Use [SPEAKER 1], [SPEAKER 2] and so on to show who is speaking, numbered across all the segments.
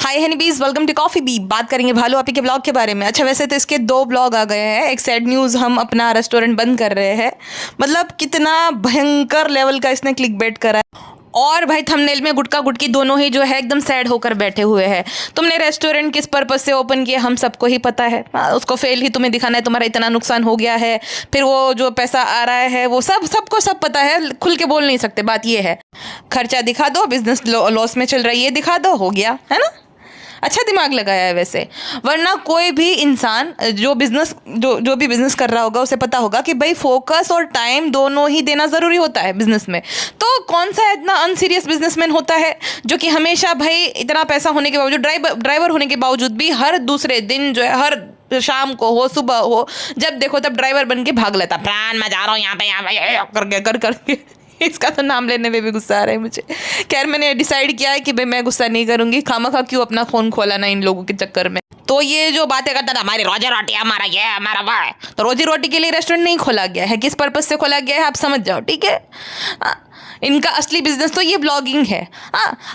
[SPEAKER 1] Hi honeybees, welcome to coffee bee. बात करेंगे भालू आपी के ब्लॉग के बारे में। अच्छा, वैसे तो इसके 2 ब्लॉग आ गए हैं। एक सैड न्यूज़, हम अपना रेस्टोरेंट बंद कर रहे हैं। मतलब कितना भयंकर लेवल का इसने क्लिक बेट करा है। और भाई थंबनेल में गुटका गुटकी दोनों ही जो है एकदम सैड होकर बैठे हुए हैं। तुमने रेस्टोरेंट किस पर्पज से ओपन किया हम सबको ही पता है। उसको फेल ही तुम्हें दिखाना है, तुम्हारा इतना नुकसान हो गया है, फिर वो जो पैसा आ रहा है वो सबको सब पता है। खुल के बोल नहीं सकते। बात ये है, खर्चा दिखा दो, बिजनेस लॉस में चल रही है, ये दिखा दो, हो गया है ना। अच्छा दिमाग लगाया है वैसे, वरना कोई भी इंसान जो भी बिजनेस कर रहा होगा उसे पता होगा कि भाई फोकस और टाइम दोनों ही देना ज़रूरी होता है बिजनेस में। तो कौन सा इतना अनसीरियस बिजनेसमैन होता है जो कि हमेशा भाई इतना पैसा होने के बावजूद, ड्राइवर होने के बावजूद भी हर दूसरे दिन जो है, हर शाम को हो सुबह हो, जब देखो तब ड्राइवर बन के भाग लेता, प्राण मैं जा रहा हूँ यहाँ पे करके इसका तो नाम लेने में भी गुस्सा आ रहा है मुझे। खैर, मैंने डिसाइड किया है कि भाई मैं गुस्सा नहीं करूंगी। खामखा क्यों अपना फोन खोला ना इन लोगों के चक्कर में। तो ये जो बातें करता था हमारी रोजी रोटी, हमारा ये हमारा वो है, तो रोजी रोटी के लिए रेस्टोरेंट नहीं खोला गया है। किस पर्पज से खोला गया है आप समझ जाओ, ठीक है। इनका असली बिजनेस तो ये ब्लॉगिंग है।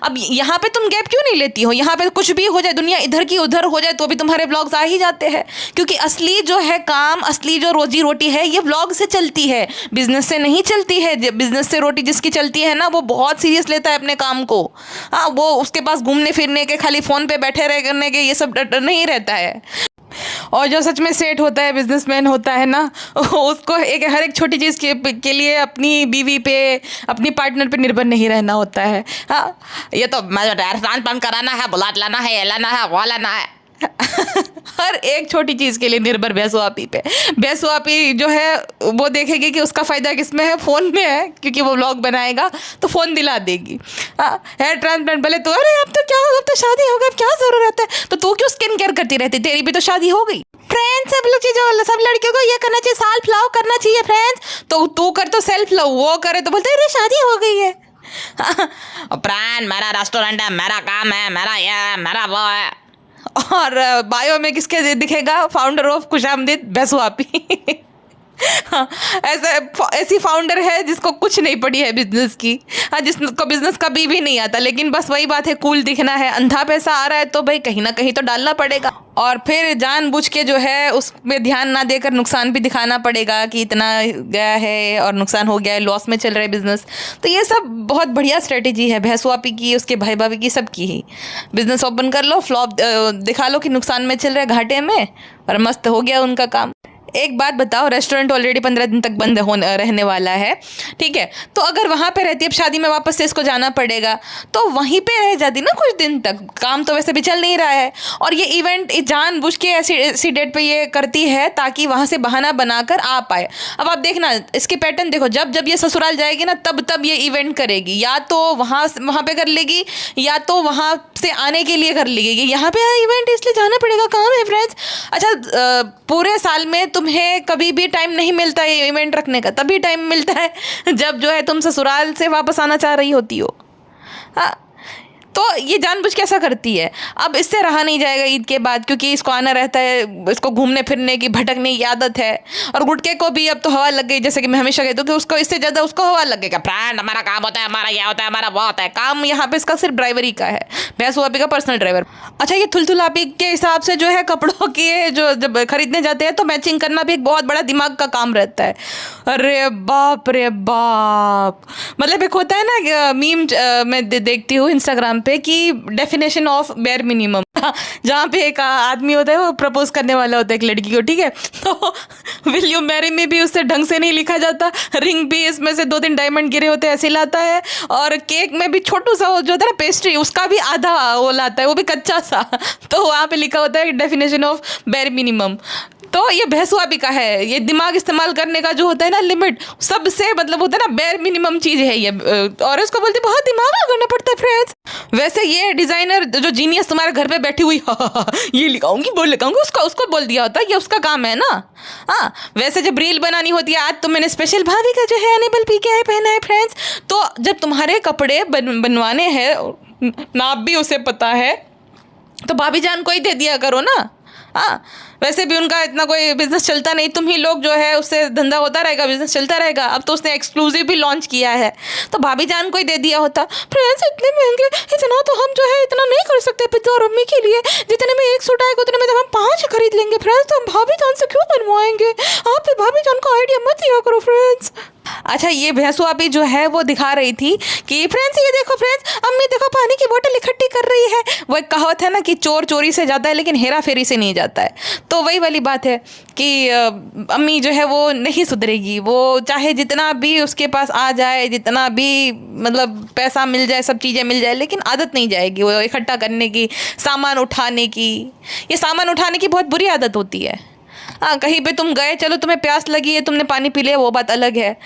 [SPEAKER 1] अब यहाँ पे तुम गैप क्यों नहीं लेती हो? यहाँ पे कुछ भी हो जाए, दुनिया इधर की उधर हो जाए, तो भी तुम्हारे ब्लॉग्स आ ही जाते हैं। क्योंकि असली जो है काम, असली जो रोजी रोटी है, ये ब्लॉग से चलती है, बिजनेस से नहीं चलती है। बिजनेस से रोटी जिसकी चलती है ना, वो बहुत सीरियस लेता है अपने काम को। वो उसके पास घूमने फिरने के, खाली फ़ोन पे बैठे रहने के, ये सब नहीं रहता है। और जो सच में सेट होता है, बिजनेसमैन होता है ना, उसको हर एक छोटी चीज़ के लिए अपनी बीवी पे, अपनी पार्टनर पे निर्भर नहीं रहना होता है। हाँ, ये तो रेस्टोरेंट बंद कराना है, बुलाट लाना है, ये लाना है, वो लाना है, हर एक छोटी चीज़ के लिए निर्भर भैंसुआपी पे। भैंसुआपी जो है वो देखेगी कि उसका फ़ायदा किस में है, फ़ोन में है, क्योंकि वो व्लॉग बनाएगा तो फ़ोन दिला देगी। हेयर ट्रांसप्लांट भले तो, अरे अब तो शादी हो गई, अब क्या ज़रूरत है, तो तू क्यों स्किन केयर करती रहती, तेरी भी तो शादी हो गई। फ्रेंड्स, सब लड़कियों को ये करना चाहिए, सेल्फ लव करना चाहिए फ्रेंड्स। तो तू कर तो सेल्फ लव, वो करे तो बोलते अरे शादी हो गई है। प्राण, मेरा रेस्टोरेंट है, मेरा काम है, मेरा ये है, मेरा वो है। और बायो में किसके दिखेगा? फाउंडर ऑफ खुशामदीद भैंसुआपी। हाँ, ऐसी फाउंडर है जिसको कुछ नहीं पड़ी है बिजनेस की। हाँ, जिसको बिजनेस कभी भी नहीं आता, लेकिन बस वही बात है, कूल दिखना है। अंधा पैसा आ रहा है तो भाई कहीं ना कहीं तो डालना पड़ेगा, और फिर जानबूझ के जो है उसमें ध्यान ना देकर नुकसान भी दिखाना पड़ेगा कि इतना गया है और नुकसान हो गया है, लॉस में चल रहा है बिजनेस। तो ये सब बहुत बढ़िया स्ट्रेटेजी है भैंसुआपी की, उसके भाई भाभी की, सबकी ही। बिजनेस ओपन कर लो, फ्लॉप दिखा लो कि नुकसान में चल रहा है, घाटे में, और मस्त हो गया उनका काम। एक बात बताओ, रेस्टोरेंट ऑलरेडी 15 दिन तक बंद रहने वाला है, ठीक है। तो अगर वहाँ पे रहती, अब शादी में वापस से इसको जाना पड़ेगा, तो वहीं पे रह जाती ना कुछ दिन तक। काम तो वैसे भी चल नहीं रहा है, और ये इवेंट जानबूझ के ऐसी डेट पे ये करती है ताकि वहाँ से बहाना बनाकर आ पाए। अब आप देखना इसके पैटर्न देखो, जब ये ससुराल जाएगी ना, तब ये इवेंट करेगी। या तो वहाँ पे कर लेगी, या तो वहाँ से आने के लिए कर लेगी। यहाँ पे इवेंट इसलिए जाना पड़ेगा, काम है फ्रेंड्स। अच्छा, पूरे साल में तुम्हें कभी भी टाइम नहीं मिलता है इवेंट रखने का, तभी टाइम मिलता है जब जो है तुम ससुराल से वापस आना चाह रही होती हो। हाँ, तो ये जानबूझ के ऐसा करती है। अब इससे रहा नहीं जाएगा ईद के बाद, क्योंकि इसको आना रहता है, इसको घूमने फिरने की, भटकने की आदत है। और गुटके को भी अब तो हवा लग गई, जैसे कि मैं हमेशा कहती हूँ कि उसको इससे ज़्यादा उसको हवा लगेगा। फ्रेंड, हमारा काम होता है, हमारा यह होता है, हमारा वो होता है। काम यहाँ पे इसका सिर्फ ड्राइवरी का है, भैंसुआपी का पर्सनल ड्राइवर। अच्छा, ये थुलथुलापी के हिसाब से जो है कपड़ों की जो जब खरीदने जाते हैं तो मैचिंग करना भी एक बहुत बड़ा दिमाग का काम रहता है। अरे बाप रे बाप, मतलब एक होता है ना मीम, मैं देखती हूँ इंस्टाग्राम पे कि डेफिनेशन ऑफ बेयर मिनिमम, जहाँ पे एक आदमी होता है, वो प्रपोज करने वाला होता है एक लड़की को, ठीक है। तो विल यू मैरी मी भी उससे ढंग से नहीं लिखा जाता, रिंग भी इसमें से 2-3 डायमंड गिरे होते हैं ऐसे लाता है, और केक में भी छोटू सा जो होता है ना पेस्ट्री, उसका भी आधा वो लाता है, वो भी कच्चा सा। तो वहाँ पे लिखा होता है डेफिनेशन ऑफ बेयर मिनिमम। तो ये भैंसुआपी का है, ये दिमाग इस्तेमाल करने का जो होता है ना लिमिट, सबसे मतलब होता है ना बेयर मिनिमम चीज़ है ये। और उसको बोलते बहुत दिमाग लगाना पड़ता है फ्रेंड्स। वैसे ये डिज़ाइनर जो जीनियस तुम्हारे घर पे बैठी हुई ये लिखाऊंगी, बोल लिखाऊंगी, उसको बोल दिया होता है, ये उसका काम है ना। हाँ, वैसे जब रील बनानी होती है, आज तो मैंने स्पेशल भाभी का जो है एनेबल पी के पहना है फ्रेंड्स। तो जब तुम्हारे कपड़े बनवाने हैं, नाप भी उसे पता है, तो भाभी जान को ही दे दिया करो ना। हाँ, वैसे भी उनका इतना कोई बिजनेस चलता नहीं, तुम ही लोग जो है उससे धंधा होता रहेगा, बिजनेस चलता रहेगा। अब तो उसने एक्सक्लूसिव भी लॉन्च किया है, तो भाभी जान को ही दे दिया होता। फ्रेंड्स, इतने महंगे, इतना तो हम जो है इतना नहीं कर सकते, और अम्मी के लिए जितने में एक सूट आएगा उतने में तो हम 5 खरीद लेंगे फ्रेंड्स, तो हम भाभी जान से क्यों बनवाएंगे, आप भी भाभी जान का आइडिया मत दिया करो फ्रेंड्स। अच्छा, ये भैंसू आपी जो है वो दिखा रही थी कि फ्रेंड्स ये देखो फ्रेंड्स, अम्मी देखो पानी की बोतल इकट्ठी कर रही है। वो एक कहावत है ना कि चोर चोरी से जाता है लेकिन हेरा फेरी से नहीं जाता है। तो वही वाली बात है कि अम्मी जो है वो नहीं सुधरेगी, वो चाहे जितना भी उसके पास आ जाए, जितना भी मतलब पैसा मिल जाए, सब चीज़ें मिल जाए, लेकिन आदत नहीं जाएगी वो इकट्ठा करने की, सामान उठाने की। ये सामान उठाने की बहुत बुरी आदत होती है। हाँ, कहीं पे तुम गए, चलो तुम्हें प्यास लगी है, तुमने पानी पी लिया, वो बात अलग है।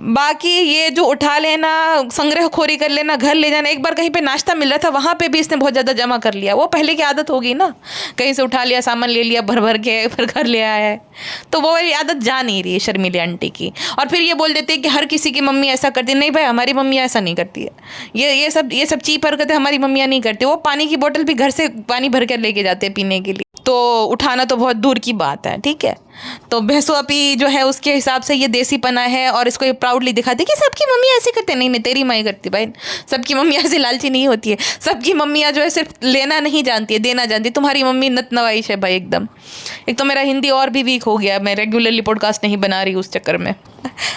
[SPEAKER 1] बाकी ये जो उठा लेना, संग्रह खोरी कर लेना, घर ले जाना, एक बार कहीं पे नाश्ता मिल रहा था वहाँ पे भी इसने बहुत ज़्यादा जमा कर लिया। वो पहले की आदत होगी ना, कहीं से उठा लिया, सामान ले लिया भर भर के, फिर घर ले आया है। तो वो वाली आदत जा नहीं रही है शर्मीली आंटी की। और फिर ये बोल देते हैं कि हर किसी की मम्मी ऐसा करती है। नहीं भाई, हमारी मम्मी ऐसा नहीं करती है। ये सब चीप हरकतें हमारी मम्मियाँ नहीं करती। वो पानी की बोतल भी घर से पानी भर कर लेके जाते हैं पीने के लिए, तो उठाना तो बहुत दूर की बात है। ठीक है, तो भैंसू अपी जो है उसके हिसाब से ये देसीपना है और इसको ये प्राउडली दिखाती है कि सबकी मम्मी ऐसे करते। नहीं, तेरी माँ ही करती भाई, सबकी मम्मी ऐसे लालची नहीं होती है। सबकी मम्मियाँ जो है सिर्फ लेना नहीं जानती है, देना जानती है। तुम्हारी मम्मी नत नवाइश है भाई एकदम। एक तो मेरा हिंदी और भी वीक हो गया, मैं रेगुलरली पॉडकास्ट नहीं बना रही उस चक्कर में।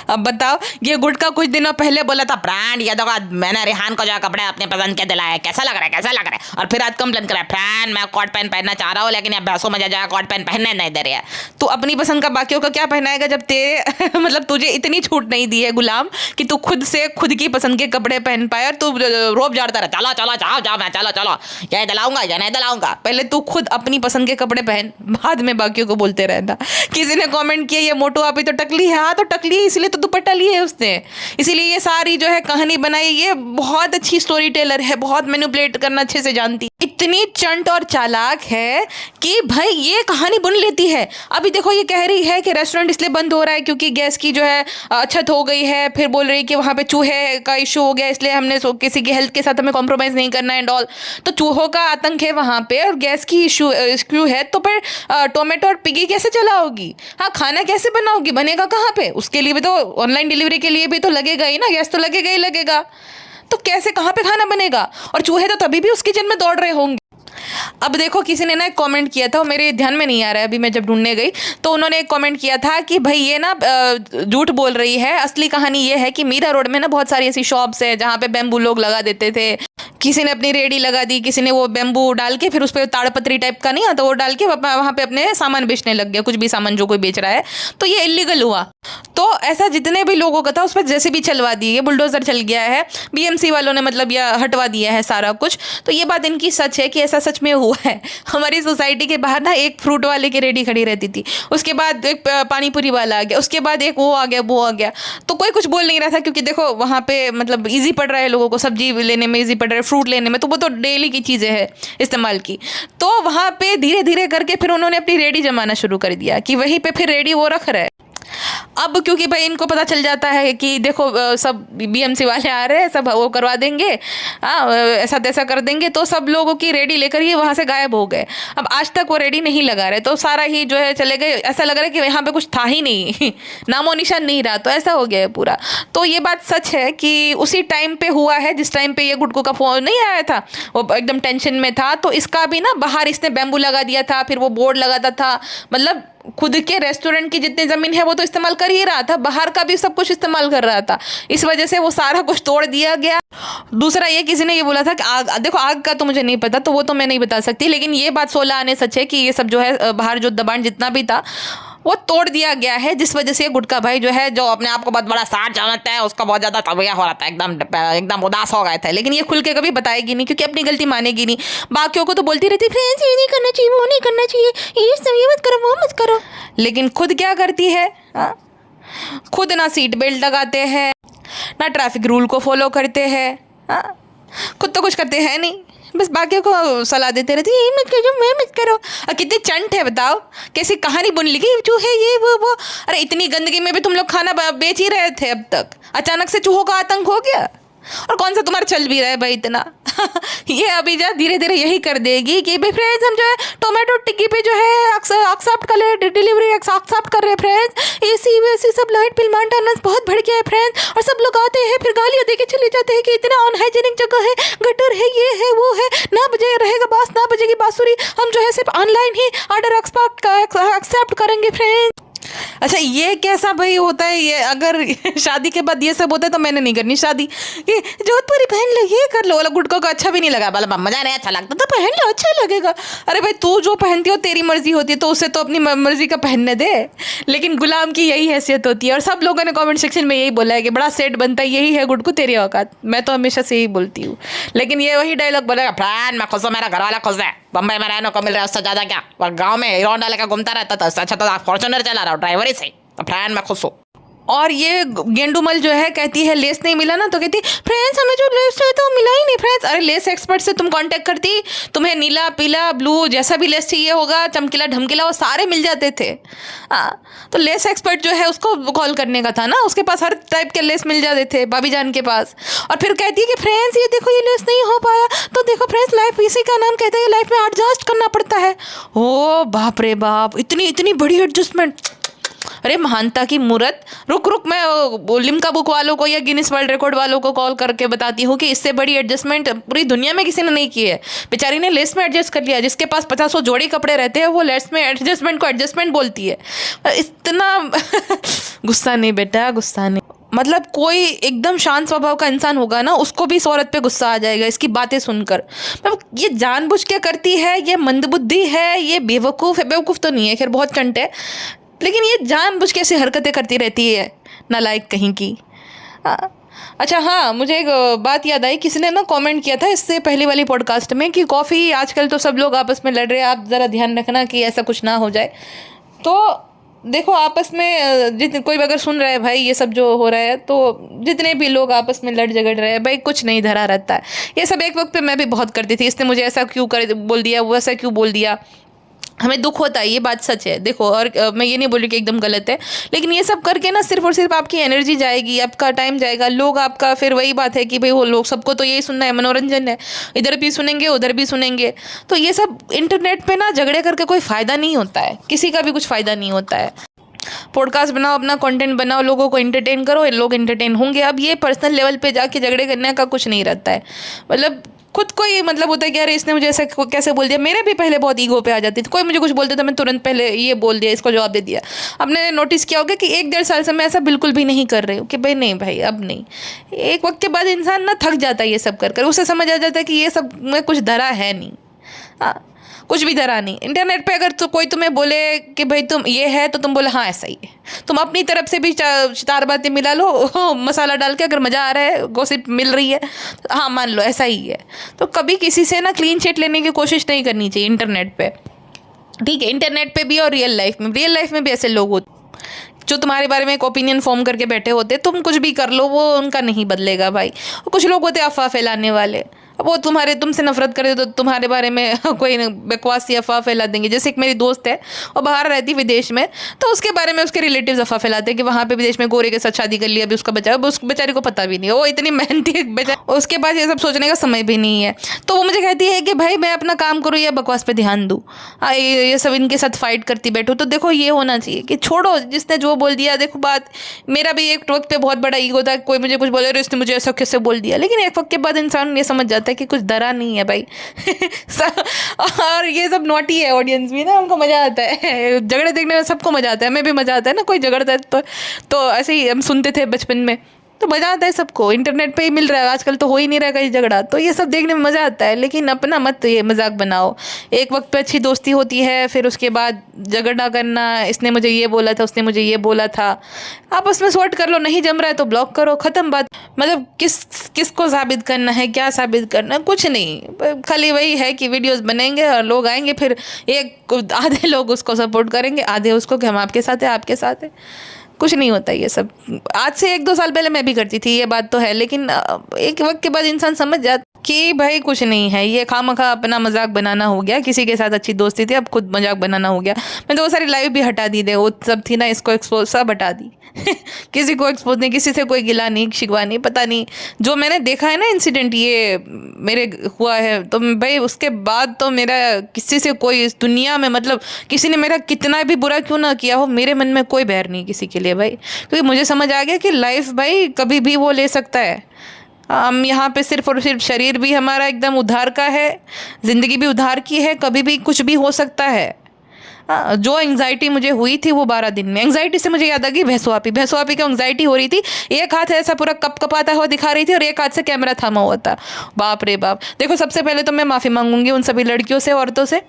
[SPEAKER 1] अब बताओ, ये गुटका कुछ दिनों पहले बोला था फ्रेंड ये देखो मैंने रेहान को जो कपड़े अपने पसंद के दिलाए, कैसा लग रहा है, और फिर आज कंप्लेन करा फ्रेंड मैं कॉट पैंट पहनना चाह रहा हूँ लेकिन ये भैंसों मुझे जो है कॉट पैंट पहनने नहीं दे रही है। तो अपनी पसंद का बाकियों का क्या पहनाएगा जब तेरे मतलब तुझे इतनी छूट नहीं दी है गुलाम कि तू खुद से खुद की पसंद के कपड़े पहन पाए, और तू रोब जाता रहा चलो चलो जाओ जाओ मैं चलो ये दिलाऊंगा या नहीं दिलाऊंगा। पहले तू खुद अपनी पसंद के कपड़े पहन, बाद में बाकियों को बोलते रहना। किसी ने कमेंट किया ये मोटू आपी तो टकली है। हाँ, तो टकली है इसलिए तो दुपट्टा लिए है उसने, इसीलिए ये सारी जो है कहानी बनाई। ये बहुत अच्छी स्टोरी टेलर है, बहुत मैनिपुलेट करना अच्छे से जानती, इतनी चंट और चालाक है कि भाई ये कहानी बुन लेती है। अभी देखो ये कह रही है कि रेस्टोरेंट इसलिए बंद हो रहा है क्योंकि गैस की जो है अछत हो गई है, फिर बोल रही है कि वहाँ पे चूहे का इशू हो गया इसलिए हमने किसी की हेल्थ के साथ हमें कॉम्प्रोमाइज़ नहीं करना एंड ऑल। तो चूहों का आतंक है वहाँ पे और गैस की इशू है, तो फिर टोमेटो और पिगी कैसे चलाओगी? हाँ, खाना कैसे बनाओगी? बनेगा कहाँ पे? उसके लिए भी तो ऑनलाइन डिलीवरी के लिए भी तो लगेगा ही ना, गैस तो लगेगा ही लगेगा। तो कैसे कहाँ पे खाना बनेगा? और चूहे तो तभी भी उस किचन में दौड़ रहे होंगे। अब देखो किसी ने ना एक कमेंट किया था, वो मेरे ध्यान में नहीं आ रहा है अभी, मैं जब ढूंढने गई तो उन्होंने एक कमेंट किया था कि भाई ये ना झूठ बोल रही है। असली कहानी ये है कि मीरा रोड में ना बहुत सारी ऐसी शॉप्स है जहाँ पे बैम्बू लोग लगा देते थे। किसी ने अपनी रेडी लगा दी, किसी ने वो बैम्बू डाल के फिर उस पर ताड़पत्री टाइप का नहीं आता वो डाल के वहाँ पे अपने सामान बेचने लग गया, कुछ भी सामान जो कोई बेच रहा है। तो ये इलीगल हुआ। तो ऐसा जितने भी लोगों का था उस पर जैसे भी चलवा दिए, बुलडोजर चल गया है, बीएमसी वालों ने मतलब यह हटवा दिया है सारा कुछ। तो ये बात इनकी सच है कि ऐसा सच में हुआ है। हमारी सोसाइटी के बाहर ना एक फ्रूट वाले की रेडी खड़ी रहती थी, उसके बाद एक पानी पूरी वाला आ गया, उसके बाद एक वो आ गया। तो कोई कुछ बोल नहीं रहा था क्योंकि देखो वहाँ पे मतलब ईजी पड़ रहा है लोगों को, सब्जी लेने में ईजी पड़ रहा है, फ्रूट लेने में, तो वो तो डेली की चीज़ें हैं इस्तेमाल की। तो वहाँ पे धीरे धीरे करके फिर उन्होंने अपनी रेडी जमाना शुरू कर दिया कि वहीं पे फिर रेडी वो रख रहा है। अब क्योंकि भाई इनको पता चल जाता है कि देखो सब बीएमसी वाले आ रहे हैं, सब वो करवा देंगे, ऐसा तैसा कर देंगे, तो सब लोगों की रेडी लेकर ये वहाँ से गायब हो गए। अब आज तक वो रेडी नहीं लगा रहे, तो सारा ही जो है चले गए। ऐसा लग रहा है कि यहाँ पे कुछ था ही नहीं नामो निशान नहीं रहा, तो ऐसा हो गया है पूरा। तो ये बात सच है कि उसी टाइम पे हुआ है जिस टाइम पे ये गुटकू का फोन नहीं आया था, वो एकदम टेंशन में था। तो इसका भी ना बाहर इसने बैम्बू लगा दिया था, फिर वो बोर्ड लगाता था, मतलब खुद के रेस्टोरेंट की जितनी ज़मीन है वो तो इस्तेमाल कर ही रहा था, बाहर का भी सब कुछ इस्तेमाल कर रहा था। इस वजह से वो सारा कुछ तोड़ दिया गया। दूसरा ये किसी ने ये बोला था कि आग, देखो आग का तो मुझे नहीं पता, तो वो तो मैं नहीं बता सकती, लेकिन ये बात 16 आने सच है कि ये सब जो है बाहर जो दबाण जितना भी था वो तोड़ दिया गया है, जिस वजह से गुटका भाई जो है, जो अपने आप को बहुत बड़ा साठ जानता है, उसका बहुत ज़्यादा तबैया हो रहा था, एकदम उदास हो गए थे। लेकिन ये खुल के कभी बताएगी नहीं क्योंकि अपनी गलती मानेगी नहीं। बाकियों को तो बोलती रहती फ्रेंड्स ये नहीं करना चाहिए, वो नहीं करना चाहिए, ये मत करो, वो मत करो, लेकिन खुद क्या करती है? खुद ना सीट बेल्ट लगाते हैं, ना ट्रैफिक रूल को फॉलो करते हैं, खुद तो कुछ करते हैं नहीं, बस बाकियों को सलाह देते रहती है ये मत करो, मैं मत करो। कितनी चंट है बताओ, कैसी कहानी बुन ली कि चूहे ये वो। अरे इतनी गंदगी में भी तुम लोग खाना बेच ही रहे थे अब तक, अचानक से चूहों का आतंक हो गया। और कौन सा तुम्हारा चल भी रहा है भाई इतना। ये अभी जा धीरे धीरे यही कर देगी कि भाई फ्रेंड्स हम जो है टोमेटो टिक्की पे जो है एक्सेप्ट कर ले, डिलीवरी एक्सेप्ट कर रहे हैं फ्रेंड्स, एसी वैसी सब लाइट बिल मेंटेनेंस बहुत बढ़ गया है फ्रेंड्स। और सब लोग आते हैं फिर गालियाँ दे के चले जाते हैं कि इतना अनहाइजीनिक जगह है, गटर है, ये है वो है, ना बजे रहेगा बास ना बजेगी बांसुरी, हम जो है सिर्फ ऑनलाइन ही ऑर्डर एक्सेप्ट करेंगे फ्रेंड्स। अच्छा ये कैसा भाई होता है ये, अगर शादी के बाद ये सब होता है तो मैंने नहीं करनी शादी। ये जोधपुरी पहन लो, ये कर लो, वाला गुटकों का अच्छा भी नहीं लगा, बोला मजा नहीं अच्छा लगता तो पहन लो अच्छा लगेगा। अरे भाई तू जो पहनती हो तेरी मर्जी होती है तो उसे तो अपनी मर्जी का पहनने दे, लेकिन गुलाम की यही हैसियत होती है। और सब लोगों ने कॉमेंट सेक्शन में यही बोला है कि बड़ा सेट बनता है, यही है गुटकू तेरी औकात। मैं तो हमेशा से यही बोलती हूँ, लेकिन ये वही डायलॉग बोलेगा फ्रेंड मैं खुश हूँ, मेरा घर वाला खुश है, बम्बई में रहने को मिल रहा है उससे ज़्यादा क्या, वह गाँव में हीरो होंडा लेकर घूमता रहता था, अच्छा तो फॉर्च्यूनर चला रहा हूँ ड्राइवर ही सही, तो फ्रेंड मैं खुश हूँ। और ये गेंडूमल जो है कहती है लेस नहीं मिला ना, तो कहती फ्रेंड्स हमें जो लेस चाहिए तो मिला ही नहीं फ्रेंड्स। अरे लेस एक्सपर्ट से तुम कांटेक्ट करती, तुम्हें नीला पीला ब्लू जैसा भी लेस चाहिए होगा, चमकीला ढमकीला, वो सारे मिल जाते थे। तो लेस एक्सपर्ट जो है उसको कॉल करने का था ना, उसके पास हर टाइप के लेस मिल जाते थे भाभी जान के पास। और फिर कहती है कि फ्रेंड्स ये देखो ये लेस नहीं हो पाया, तो देखो फ्रेंड्स लाइफ इसी का नाम कहते हैं, लाइफ में एडजस्ट करना पड़ता है। ओ बाप रे बाप, इतनी इतनी बड़ी एडजस्टमेंट। अरे महानता की मूरत, रुक मैं लिम्का बुक वालों को या गिनीज वर्ल्ड रिकॉर्ड वालों को कॉल करके बताती हूँ कि इससे बड़ी एडजस्टमेंट पूरी दुनिया में किसी ने नहीं की है। बेचारी ने लेस में एडजस्ट कर लिया, जिसके पास 50 जोड़ी कपड़े रहते हैं वो लेस में एडजस्टमेंट को एडजस्टमेंट बोलती है। इतना गुस्सा नहीं बेटा, गुस्सा नहीं। मतलब कोई एकदम शांत स्वभाव का इंसान होगा ना, उसको भी इस औरत पे गुस्सा आ जाएगा इसकी बातें सुनकर। मतलब ये जानबूझ के करती है, ये मंदबुद्धि है, ये बेवकूफ़ है, बेवकूफ़ तो नहीं है खैर, बहुत चंट है, लेकिन ये जानबूझ के ऐसी हरकतें करती रहती है नालायक कहीं की। अच्छा हाँ, मुझे एक बात याद आई, किसी ने ना कमेंट किया था इससे पहली वाली पॉडकास्ट में कि कॉफ़ी आजकल तो सब लोग आपस में लड़ रहे हैं, आप ज़रा ध्यान रखना कि ऐसा कुछ ना हो जाए। तो देखो आपस में जितने कोई अगर सुन रहा है भाई ये सब जो हो रहा है, तो जितने भी लोग आपस में लड़ झगड़ रहे हैं भाई, कुछ नहीं धरा रहता है। ये सब एक वक्त पे मैं भी बहुत करती थी, इसने मुझे ऐसा क्यों कर बोल दिया, वो ऐसा क्यों बोल दिया, हमें दुख होता है, ये बात सच है। देखो और मैं ये नहीं बोल रही कि एकदम गलत है, लेकिन ये सब करके ना सिर्फ और सिर्फ आपकी एनर्जी जाएगी, आपका टाइम जाएगा, लोग आपका फिर वही बात है कि भाई वो लोग सबको तो यही सुनना है, मनोरंजन है, इधर भी सुनेंगे उधर भी सुनेंगे। तो ये सब इंटरनेट पे ना झगड़े करके कोई फ़ायदा नहीं होता है, किसी का भी कुछ फ़ायदा नहीं होता है। पॉडकास्ट बनाओ, अपना कंटेंट बनाओ, लोगों को एंटरटेन करो, लोग एंटरटेन होंगे। अब ये पर्सनल लेवल पे जाके झगड़े करने का कुछ नहीं रहता है। मतलब खुद को ये मतलब होता है कि अरे इसने मुझे ऐसा कैसे बोल दिया। मेरे भी पहले बहुत ईगो पे आ जाती थी, कोई मुझे कुछ बोलता था मैं तुरंत पहले ये बोल दिया, इसको जवाब दे दिया। आपने नोटिस किया होगा कि 1-1.5 साल से मैं ऐसा बिल्कुल भी नहीं कर रही हूँ कि भाई नहीं भाई अब नहीं। एक वक्त के बाद इंसान ना थक जाता है ये सब कर कर, उसे समझ आ जाता है कि ये सब में कुछ धरा है नहीं। हाँ कुछ भी धरा नहीं। इंटरनेट पे अगर तो कोई तुम्हें बोले कि भाई तुम ये है तो तुम बोले हाँ ऐसा ही है, तुम अपनी तरफ से भी 4 बातें मिला लो मसाला डाल के, अगर मज़ा आ रहा है गॉसिप मिल रही है तो हाँ मान लो ऐसा ही है। तो कभी किसी से ना क्लीन चिट लेने की कोशिश नहीं करनी चाहिए इंटरनेट पे, ठीक है। इंटरनेट पे भी और रियल लाइफ में भी ऐसे लोग होते जो तुम्हारे बारे में एक ओपिनियन फॉर्म करके बैठे होते, तुम कुछ भी कर लो वो उनका नहीं बदलेगा भाई। कुछ लोग होते अफवाह फैलाने वाले, वो तुमसे नफरत करे तो तुम्हारे बारे में कोई बकवास या अफवाह फैला देंगे। जैसे एक मेरी दोस्त है वो बाहर रहती विदेश में, तो उसके बारे में उसके रिलेटिव्स अफवाह फैलाते हैं कि वहाँ पे विदेश में गोरे के साथ शादी कर लिया, अभी उसका बच्चा, अब उस बेचारे को पता भी नहीं है, वो इतनी मेहनती बेचारा, उसके पास ये सब सोचने का समय भी नहीं है। तो वो मुझे कहती है कि भाई मैं अपना काम करूँ या बकवास पे ध्यान दूँ, ये सब इनके साथ फाइट करती बैठूँ। तो देखो ये होना चाहिए कि छोड़ो, जिसने जो बोल दिया। देखो बात, मेरा भी एक वक्त पे बहुत बड़ा ईगो था, कोई मुझे कुछ बोले और इसने मुझे ऐसा कैसे बोल दिया, लेकिन एक वक्त के बाद इंसान ये समझ जाता है कि कुछ डरा नहीं है भाई। और ये सब नॉटी है ऑडियंस भी ना, उनको मज़ा आता है झगड़े देखने में, सबको मज़ा आता है, हमें भी मज़ा आता है ना कोई झगड़ता है तो ऐसे ही हम सुनते थे बचपन में, तो मज़ा आता है सबको। इंटरनेट पे ही मिल रहा है आजकल, तो हो ही नहीं रहा कहीं झगड़ा, तो ये सब देखने में मज़ा आता है। लेकिन अपना मत ये मजाक बनाओ। एक वक्त पे अच्छी दोस्ती होती है, फिर उसके बाद झगड़ा करना, इसने मुझे ये बोला था उसने मुझे ये बोला था, आपस में सॉर्ट कर लो। नहीं जम रहा है तो ब्लॉक करो, ख़त्म बात। मतलब किसको साबित करना है, क्या साबित करना है, कुछ नहीं, खाली वही है कि वीडियोस बनेंगे और लोग आएंगे, फिर आधे लोग उसको सपोर्ट करेंगे, आधे उसको कि हम आपके साथ हैं आपके साथ हैं। कुछ नहीं होता ये सब। आज से 1-2 साल पहले मैं भी करती थी, ये बात तो है, लेकिन एक वक्त के बाद इंसान समझ जाता कि भाई कुछ नहीं है, ये खामखा अपना मजाक बनाना हो गया, किसी के साथ अच्छी दोस्ती थी अब खुद मजाक बनाना हो गया। मैं तो वो सारी लाइव भी हटा दी दे, वो सब थी ना, इसको एक्सपोज सब हटा दी किसी को एक्सपोज नहीं, किसी से कोई गिला नहीं शिकवा नहीं, पता नहीं जो मैंने देखा है ना इंसिडेंट ये मेरे हुआ है, तो भाई उसके बाद तो मेरा किसी से कोई इस दुनिया में, मतलब किसी ने मेरा कितना भी बुरा क्यों ना किया हो, मेरे मन में कोई बैर नहीं किसी के लिए भाई, क्योंकि मुझे समझ आ गया कि लाइफ भाई कभी भी वो ले सकता है। हम यहाँ पे सिर्फ और सिर्फ शरीर भी हमारा एकदम उधार का है, ज़िंदगी भी उधार की है, कभी भी कुछ भी हो सकता है। जो एंग्जाइटी मुझे हुई थी वो 12 दिन में, एंग्जाइटी से मुझे याद आ गई भैंसवापी की एंग्जाइटी हो रही थी, एक हाथ ऐसा पूरा कप कपाता हुआ दिखा रही थी और एक हाथ से कैमरा थामा हुआ था। बाप रे बाप। देखो सबसे पहले तो मैं माफ़ी मांगूंगी उन सभी लड़कियों से, औरतों से,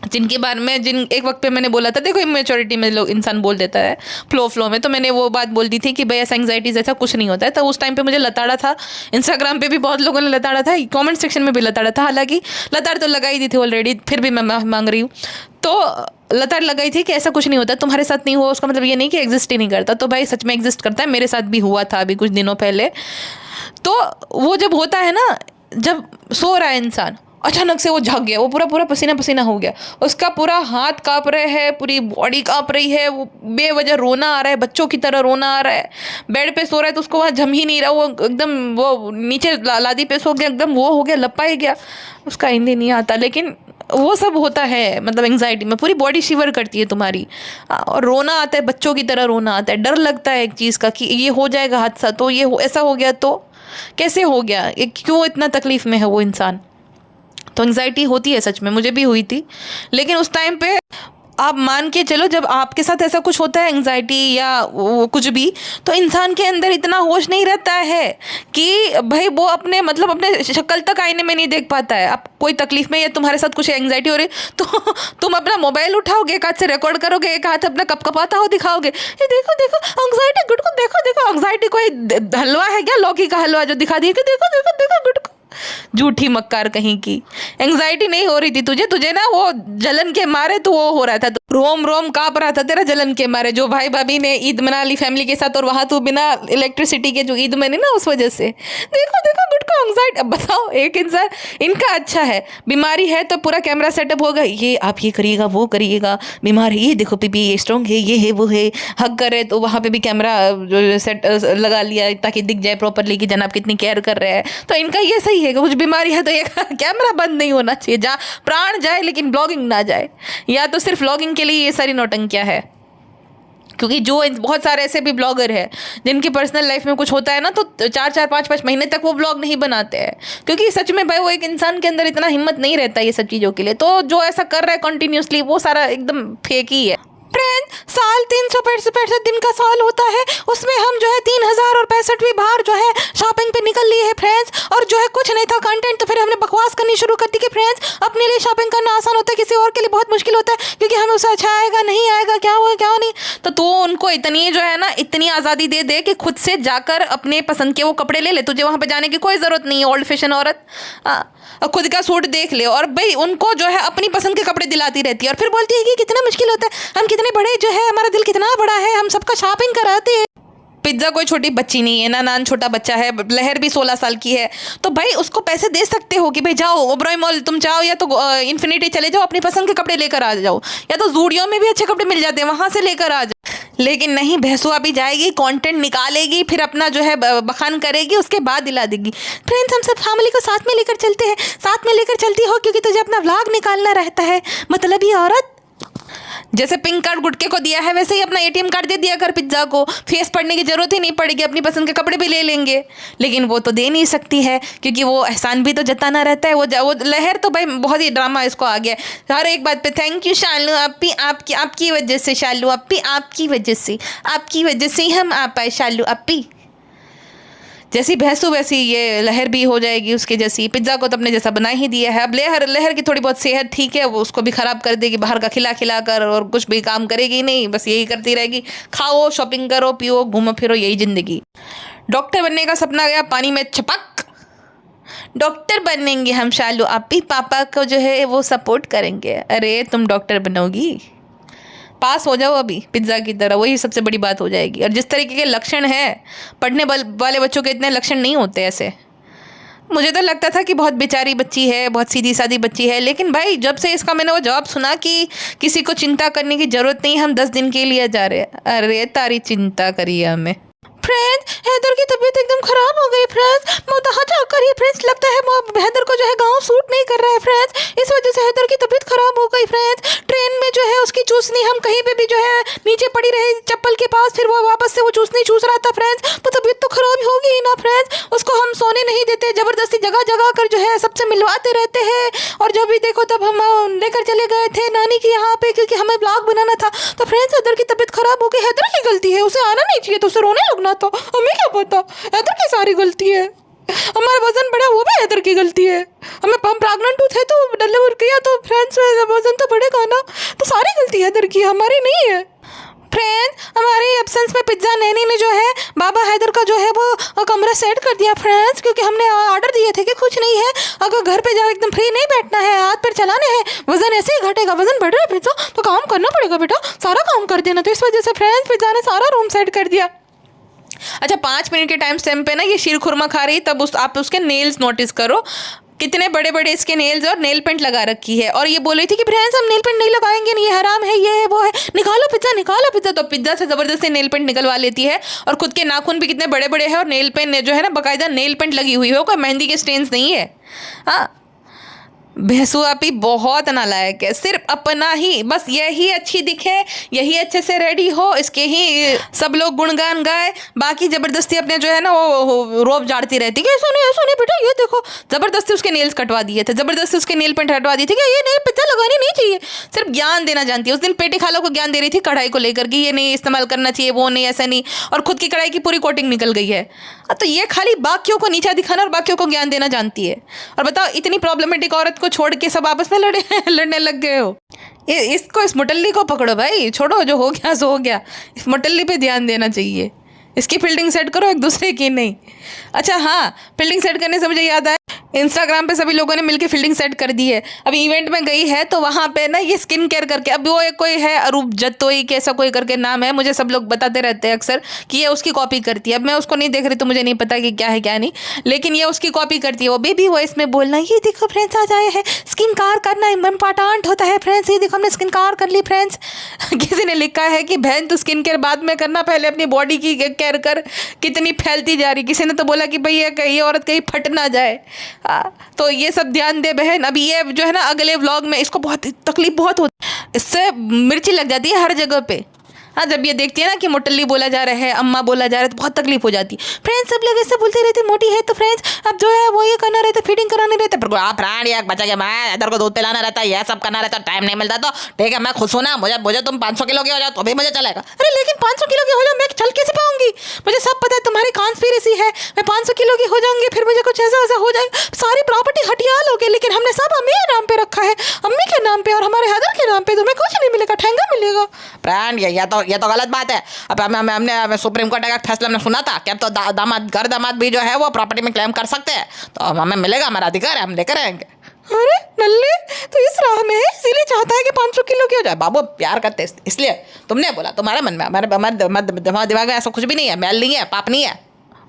[SPEAKER 1] जिनके बारे में जिन एक वक्त पे मैंने बोला था, देखो इमेच्योरिटी में लोग इंसान बोल देता है फ्लो में, तो मैंने वो बात बोल दी थी कि भाई ऐसा एंग्जाइटी जैसा कुछ नहीं होता है। तो उस टाइम पे मुझे लताड़ा था, इंस्टाग्राम पे भी बहुत लोगों ने लताड़ा था, कमेंट सेक्शन में भी लताड़ा था, हालांकि लताड़ तो लगाई दी थी ऑलरेडी, फिर भी मैं माफी मांग रही हूँ। तो लताड़ लगाई थी कि ऐसा कुछ नहीं होता, तुम्हारे साथ नहीं हुआ उसका मतलब ये नहीं कि एग्जिस्ट ही नहीं करता। तो भाई सच में एग्जिस्ट करता है, मेरे साथ भी हुआ था अभी कुछ दिनों पहले। तो वो जब होता है ना, जब सो रहा है इंसान, अचानक से वो जाग गया, वो पूरा पूरा पसीना पसीना हो गया, उसका पूरा हाथ काँप रहे हैं, पूरी बॉडी काँप रही है, वो बेवजह रोना आ रहा है, बच्चों की तरह रोना आ रहा है, बेड पे सो रहा है तो उसको वहाँ जम ही नहीं रहा, वो एकदम वो नीचे लादी पे सो गया, एकदम वो हो गया, लपा ही गया, उसका हिंदी नहीं आता, लेकिन वो सब होता है। मतलब एंग्जाइटी में पूरी बॉडी शिवर करती है तुम्हारी, और रोना आता है, बच्चों की तरह रोना आता है, डर लगता है एक चीज़ का कि ये हो जाएगा हादसा, तो ये ऐसा हो गया तो कैसे हो गया, क्यों इतना तकलीफ में है वो इंसान। तो एंग्जाइटी होती है, सच में मुझे भी हुई थी, लेकिन उस टाइम पे आप मान के चलो जब आपके साथ ऐसा कुछ होता है एंग्जाइटी या वो कुछ भी, तो इंसान के अंदर इतना होश नहीं रहता है कि भाई वो अपने मतलब अपने शक्ल तक आईने में नहीं देख पाता है। आप कोई तकलीफ में या तुम्हारे साथ कुछ एंग्जाइटी हो रही तो तुम अपना मोबाइल उठाओगे, एक हाथ से रिकॉर्ड करोगे, एक हाथ अपना कपकपाता हो दिखाओगे, ये देखो देखो एंग्जाइटी गुड को, देखो देखो एंग्जाइटी कोई हलवा है क्या, लौकी का हलवा जो दिखा दिया कि देखो देखो देखो गुड को। झूठी मक्कार कहीं की। एंग्जाइटी नहीं हो रही थी तुझे ना वो जलन के मारे तो वो हो रहा था, तो रोम रोम कांप रहा था तेरा जलन के मारे, जो भाई भाभी ने ईद मना ली फैमिली के साथ और वहां तू बिना इलेक्ट्रिसिटी के जो ईद मनी ना उस वजह से। देखो देखो गुटका एंग्जाइटी। अब बताओ एक इंसान, इनका अच्छा है बीमारी है तो पूरा कैमरा सेटअप होगा, ये आप ये करिएगा वो करिएगा, बीमार है ये देखो पीपी ये स्ट्रॉन्ग है ये है वो है, हक करे तो वहाँ पे भी कैमरा जो सेट लगा लिया ताकि दिख जाए प्रॉपरली कि जनाब कितनी केयर कर रहे हैं। तो इनका ये सही है कि कुछ बीमारी है तो ये कैमरा बंद नहीं होना चाहिए, जहाँ प्राण जाए लेकिन ब्लॉगिंग ना जाए, या तो सिर्फ ब्लॉगिंग के लिए ये सारी नौटंकियाँ है। क्योंकि जो बहुत सारे ऐसे भी ब्लॉगर हैं जिनकी पर्सनल लाइफ में कुछ होता है ना तो 4-5 महीने तक वो ब्लॉग नहीं बनाते हैं, क्योंकि सच में भाई वो एक इंसान के अंदर इतना हिम्मत नहीं रहता ये सब चीज़ों के लिए। तो जो ऐसा कर रहा है कंटिन्यूसली वो सारा एकदम फेक ही है। फ्रेंड, साल 365 दिन का साल होता है, उसमें हम जो है 3065 बार जो है शॉपिंग पे निकल लिए है फ्रेंड्स, और जो है कुछ नहीं था कंटेंट तो फिर हमने बकवास करनी शुरू कर दी कि फ्रेंड्स अपने लिए शॉपिंग करना आसान होता है, किसी और के लिए बहुत मुश्किल होता है क्योंकि हमें उसे अच्छा आएगा नहीं आएगा क्या हुआ क्या नहीं। तो उनको इतनी जो है ना इतनी आज़ादी दे दे कि खुद से जाकर अपने पसंद के वो कपड़े ले ले, तुझे वहाँ पे जाने की कोई ज़रूरत नहीं है, ओल्ड फैशन औरत खुद का सूट देख ले, और भाई उनको जो है अपनी पसंद के कपड़े दिलाती रहती है और फिर बोलती है कि कितना मुश्किल होता है, हम कितने बड़े जो है हमारा दिल कितना बड़ा है, हम सबका शॉपिंग कराते हैं। पिज्जा कोई छोटी बच्ची नहीं है ना, नान छोटा बच्चा है, लहर भी 16 साल की है, तो भाई उसको पैसे दे सकते हो कि भाई जाओ ओबरॉय मॉल तुम जाओ, या तो इन्फिनिटी चले जाओ अपनी पसंद के कपड़े लेकर आ जाओ, या तो जूडियो में भी अच्छे कपड़े मिल जाते हैं वहाँ से लेकर आ जाओ। लेकिन नहीं, भैंसुआ भी जाएगी, कंटेंट निकालेगी, फिर अपना जो है बखान करेगी, उसके बाद दिला देगी फ्रेंड्स हम सब फैमिली को साथ में लेकर चलते हैं, साथ में लेकर चलती हो क्योंकि तुझे अपना व्लॉग निकालना रहता है। मतलब ये औरत जैसे पिंक कार्ड गुटके को दिया है वैसे ही अपना एटीएम कार्ड दे दिया कर पिज्जा को, फेस पड़ने की जरूरत ही नहीं पड़ेगी, अपनी पसंद के कपड़े भी ले लेंगे। लेकिन वो तो दे नहीं सकती है क्योंकि वो एहसान भी तो जताना रहता है। वो लहर तो भाई बहुत ही ड्रामा इसको आ गया हर एक बात पे। थैंक यू शालू अपी, आपकी वजह से शालू अपी, आपकी वजह से हम आ पाए शालू अपी। जैसी भैंसू वैसी ये लहर भी हो जाएगी उसके जैसी। पिज्ज़ा को तो अपने जैसा बना ही दिया है, अब लहर की थोड़ी बहुत सेहत ठीक है, वो उसको भी ख़राब कर देगी बाहर का खिला कर, और कुछ भी काम करेगी नहीं, बस यही करती रहेगी, खाओ शॉपिंग करो पियो घूमो फिरो, यही ज़िंदगी। डॉक्टर बनने का सपना गया पानी में छपक, डॉक्टर बनेंगे हम शालू आपी, पापा को जो है वो सपोर्ट करेंगे। अरे तुम डॉक्टर बनोगी, पास हो जाओ अभी पिज्ज़ा की तरह, वही सबसे बड़ी बात हो जाएगी। और जिस तरीके के लक्षण हैं पढ़ने वाले बच्चों के इतने लक्षण नहीं होते ऐसे, मुझे तो लगता था कि बहुत बेचारी बच्ची है, बहुत सीधी सादी बच्ची है, लेकिन भाई जब से इसका मैंने वो जवाब सुना कि किसी को चिंता करने की ज़रूरत नहीं, हम 10 दिन के लिए जा रहे हैं, अरे तारी चिंता करिए हमें। फ्रेंड्स, हैदर की तबीयत एकदम खराब हो गई फ्रेंड्स, मोतहा जाकर ही फ्रेंड्स, लगता है हैदर को जो है गांव सूट नहीं कर रहा है फ्रेंड्स, इस वजह से हैदर की तबीयत खराब हो गई फ्रेंड्स। ट्रेन में जो है उसकी चूसनी, हम कहीं पे भी जो है नीचे पड़ी रही चप्पल के पास, फिर वो वापस से वो चूसनी चूस रहा था फ्रेंड्स, तो तबीयत तो खराब होगी ही ना फ्रेंड्स। उसको हम सोने नहीं देते, जबरदस्ती जगह जगह कर जो है सबसे मिलवाते रहते हैं, और जब भी देखो तब हम लेकर चले गए थे नानी के यहाँ पे, क्योंकि हमें ब्लॉग बनाना था। तो फ्रेंड्स, हैदर की तबीयत खराब हो गई, हैदर की गलती है, उसे आना नहीं चाहिए, तो उसे रोने लगना, तो हमें क्या पता, हैदर की सारी गलती है। हमारा वजन बढ़ा वो भी हैदर की गलती है, हम प्रेग्नेंट थे तो डिलीवर किया, तो फ्रेंड्स वजन तो बढ़ेगा ना, तो सारी गलती हैदर की, हमारी नहीं है। फ्रेंड्स, हमारे एब्सेंस में पिज्ज़ा नैनी ने जो है बाबा हैदर का जो है वो कमरा सेट कर दिया फ्रेंड्स, क्योंकि हमने ऑर्डर दिए थे कि कुछ नहीं है, अगर घर पे जाओ एकदम फ्री नहीं बैठना है, हाथ पैर चलाने हैं, वजन ऐसे ही घटेगा, वजन बढ़ रहा है पिज्ज़ा तो काम करना पड़ेगा बेटा, सारा काम कर देना। तो इस वजह से फ्रेंड्स पिज्ज़ा ने सारा रूम सेट कर दिया। अच्छा, 5 मिनट के टाइम स्टैम्प पे ना ये शीर खुरमा खा रही, तब आप उसके नेल्स नोटिस करो, कितने बड़े बड़े इसके नेल्स, और नेल पेंट लगा रखी है, और ये बोल रही थी कि फ्रेंड्स हम नेल पेंट नहीं लगाएंगे, नहीं ये हराम है, ये है वो है, निकालो पिज्ज़ा। तो पिज्ज़ा से ज़बरदस्ती नेल पेंट निकलवा लेती है, और खुद के नाखून भी कितने बड़े बड़े हैं, और नेल पेंट जो है ना बाकायदा नेल पेंट लगी हुई है, कोई मेहंदी के स्टेन्स नहीं है। हाँ, भैंसू आपी बहुत नालायक है, सिर्फ अपना ही, बस यही अच्छी दिखे, यही अच्छे से रेडी हो, इसके ही सब लोग गुणगान गाए, बाकी ज़बरदस्ती अपने जो है ना वो रोब झाड़ती रहती है, ऐसा नहीं बेटा, ये देखो, ज़बरदस्ती उसके नेल्स कटवा दिए थे, ज़बरदस्ती उसके नेल पेंट हटवा दी थी कि ये नहीं पिज्ज़ा लगानी नहीं चाहिए, सिर्फ ज्ञान देना जानती है। उस दिन पेटी खालों को ज्ञान दे रही थी कढ़ाई को लेकर कि ये नहीं इस्तेमाल करना चाहिए, वो नहीं, ऐसा नहीं, और खुद की कढ़ाई की पूरी कोटिंग निकल गई है। तो ये खाली बाकियों को नीचा दिखाना और बाकियों को ज्ञान देना जानती है। और बताओ, इतनी प्रॉब्लमेटिक औरत को छोड़ के सब आपस में लड़ने लग गए हो। इस मुटल्ली को पकड़ो भाई, छोड़ो, जो हो गया सो हो गया, इस मुटल्ली पे ध्यान देना चाहिए, इसकी फील्डिंग सेट करो, एक दूसरे की नहीं। अच्छा हाँ, फील्डिंग सेट करने से मुझे याद आया, इंस्टाग्राम पे सभी लोगों ने मिलकर फील्डिंग सेट कर दी है। अभी इवेंट में गई है तो वहाँ पे ना ये स्किन केयर करके, अब वो एक कोई है अरूप जत्तोई कैसा कोई करके नाम है, मुझे सब लोग बताते रहते हैं अक्सर कि ये उसकी कॉपी करती है। अब मैं उसको नहीं देख रही तो मुझे नहीं पता कि क्या है क्या नहीं, लेकिन ये उसकी कॉपी करती है। वो बेबी वॉइस में बोलना, ये देखो फ्रेंड्स आज आए हैं, स्किन केयर करना इम्पोर्टेंट होता है फ्रेंड्स, ये देखो हमने स्किन केयर कर ली फ्रेंड्स। किसी ने लिखा है कि बहन तो स्किन केयर बाद में करना, पहले अपनी बॉडी की केयर कर, कितनी फैलती जा रही। किसी ने तो बोला कि भाई ये औरत कहीं फट ना जाए, तो ये सब ध्यान दे बहन। अभी ये जो है ना अगले व्लॉग में, इसको बहुत तकलीफ बहुत होती है, इससे मिर्ची लग जाती है हर जगह पे। हाँ, जब ये देखती है ना कि मोटल्ली बोला जा रहा है, अम्मा बोला जा रहा है, तो बहुत तकलीफ हो जाती है। फ्रेंड्स सब लोग ऐसे बोलते रहते मोटी है, तो फ्रेंड्स अब जो है वो ये करना रहता है, फीडिंग कराने रहता है, पर आप फ्रेंड यार बचा के मैं इधर को दूध पिलाना रहता है, यह सब करना रहता है, टाइम नहीं मिलता, तो ठीक है मैं खुश हूँ ना, मुझे तुम 500 किलो के हो जाओ तो भी मुझे चलेगा। अरे लेकिन 500 किलो की हो जाओ, मैं चल कैसे पाऊंगी, मुझे सब पता है तुम्हारी कॉन्स्पिरेसी है, मैं 500 किलो की हो जाऊंगी, फिर मुझे कुछ ऐसा वैसा हो जाएगा, सारी प्रॉपर्टी हटिया लोगे, लेकिन हमने सब अम्मी के नाम पे रखा है, अम्मी के नाम पे और हमारे हैदर के नाम पे, तुम्हें कुछ नहीं मिलेगा, ठेंगा मिलेगा। फ्रेंड ये तो गलत बात है। अब हमने सुप्रीम कोर्ट का फैसला हमने सुना था कि अब तो दामाद भी जो है वो प्रॉपर्टी में क्लेम कर सकते हैं, तो हमें मिलेगा, हमारा अधिकार है, हम लेकर आएंगे। अरे नल्ले तो इस राह में इसीलिए चाहता है कि 500 किलो की हो जाए। बाबू प्यार करते इसलिए, तुमने बोला, तुम्हारे मन में, हमारे दिमाग में ऐसा कुछ भी नहीं है, मैल नहीं है, पाप नहीं है।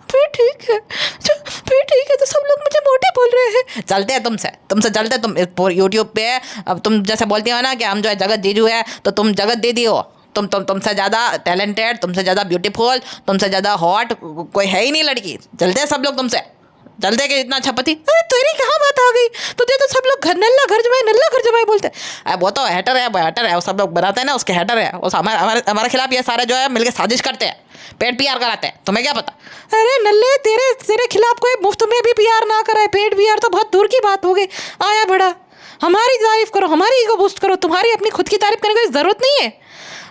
[SPEAKER 1] फिर ठीक है, तो सब लोग मुझे मोटी बोल रहे हैं। चलते हैं तुमसे चलते, तुम यूट्यूब पे, अब तुम जैसे बोलती हो ना कि हम जो है जगत जीजू है, तो तुम जगत दीदी हो, तुमसे ज़्यादा टैलेंटेड, तुमसे ज़्यादा ब्यूटीफुल, तुमसे ज़्यादा हॉट कोई है ही नहीं लड़की। चलते हैं सब लोग तुमसे, चलते कि इतना अच्छा पति। अरे तेरी कहाँ बात आ गई, तुझे तो सब लोग नल्ला घर जमाई बोलते हैं। वो तो हैटर है, वो सब लोग बनाते हैं ना, उसके हैटर है, वो हमारे खिलाफ ये सारे जो है मिलके साजिश करते हैं, पेट पीआर कराते हैं, तुम्हें क्या पता। अरे नल्ले तेरे खिलाफ कोई मुफ्त में भी पीआर ना कराए, पेट पीआर तो बहुत दूर की बात हो गई। आया बड़ा, हमारी तारीफ करो, हमारी ईगो बूस्ट करो, तुम्हारी अपनी खुद की तारीफ करने की ज़रूरत नहीं है।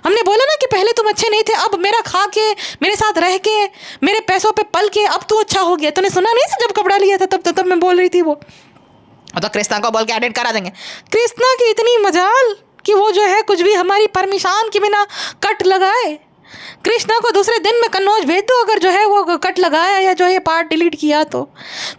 [SPEAKER 1] हमने बोला ना कि पहले तुम अच्छे नहीं थे, अब मेरा खा के, मेरे साथ रह के, मेरे पैसों पे पल के अब तू अच्छा हो गया। तूने सुना नहीं था जब कपड़ा लिया था तब मैं बोल रही थी वो, तो कृष्णा को बोल के एडिट करा देंगे। कृष्णा की इतनी मजाल कि वो जो है कुछ भी हमारी परमिशन के बिना कट लगाए। कृष्णा को दूसरे दिन में कन्नौज भेज दो अगर जो है वो कट लगाया या जो है पार्ट डिलीट किया तो।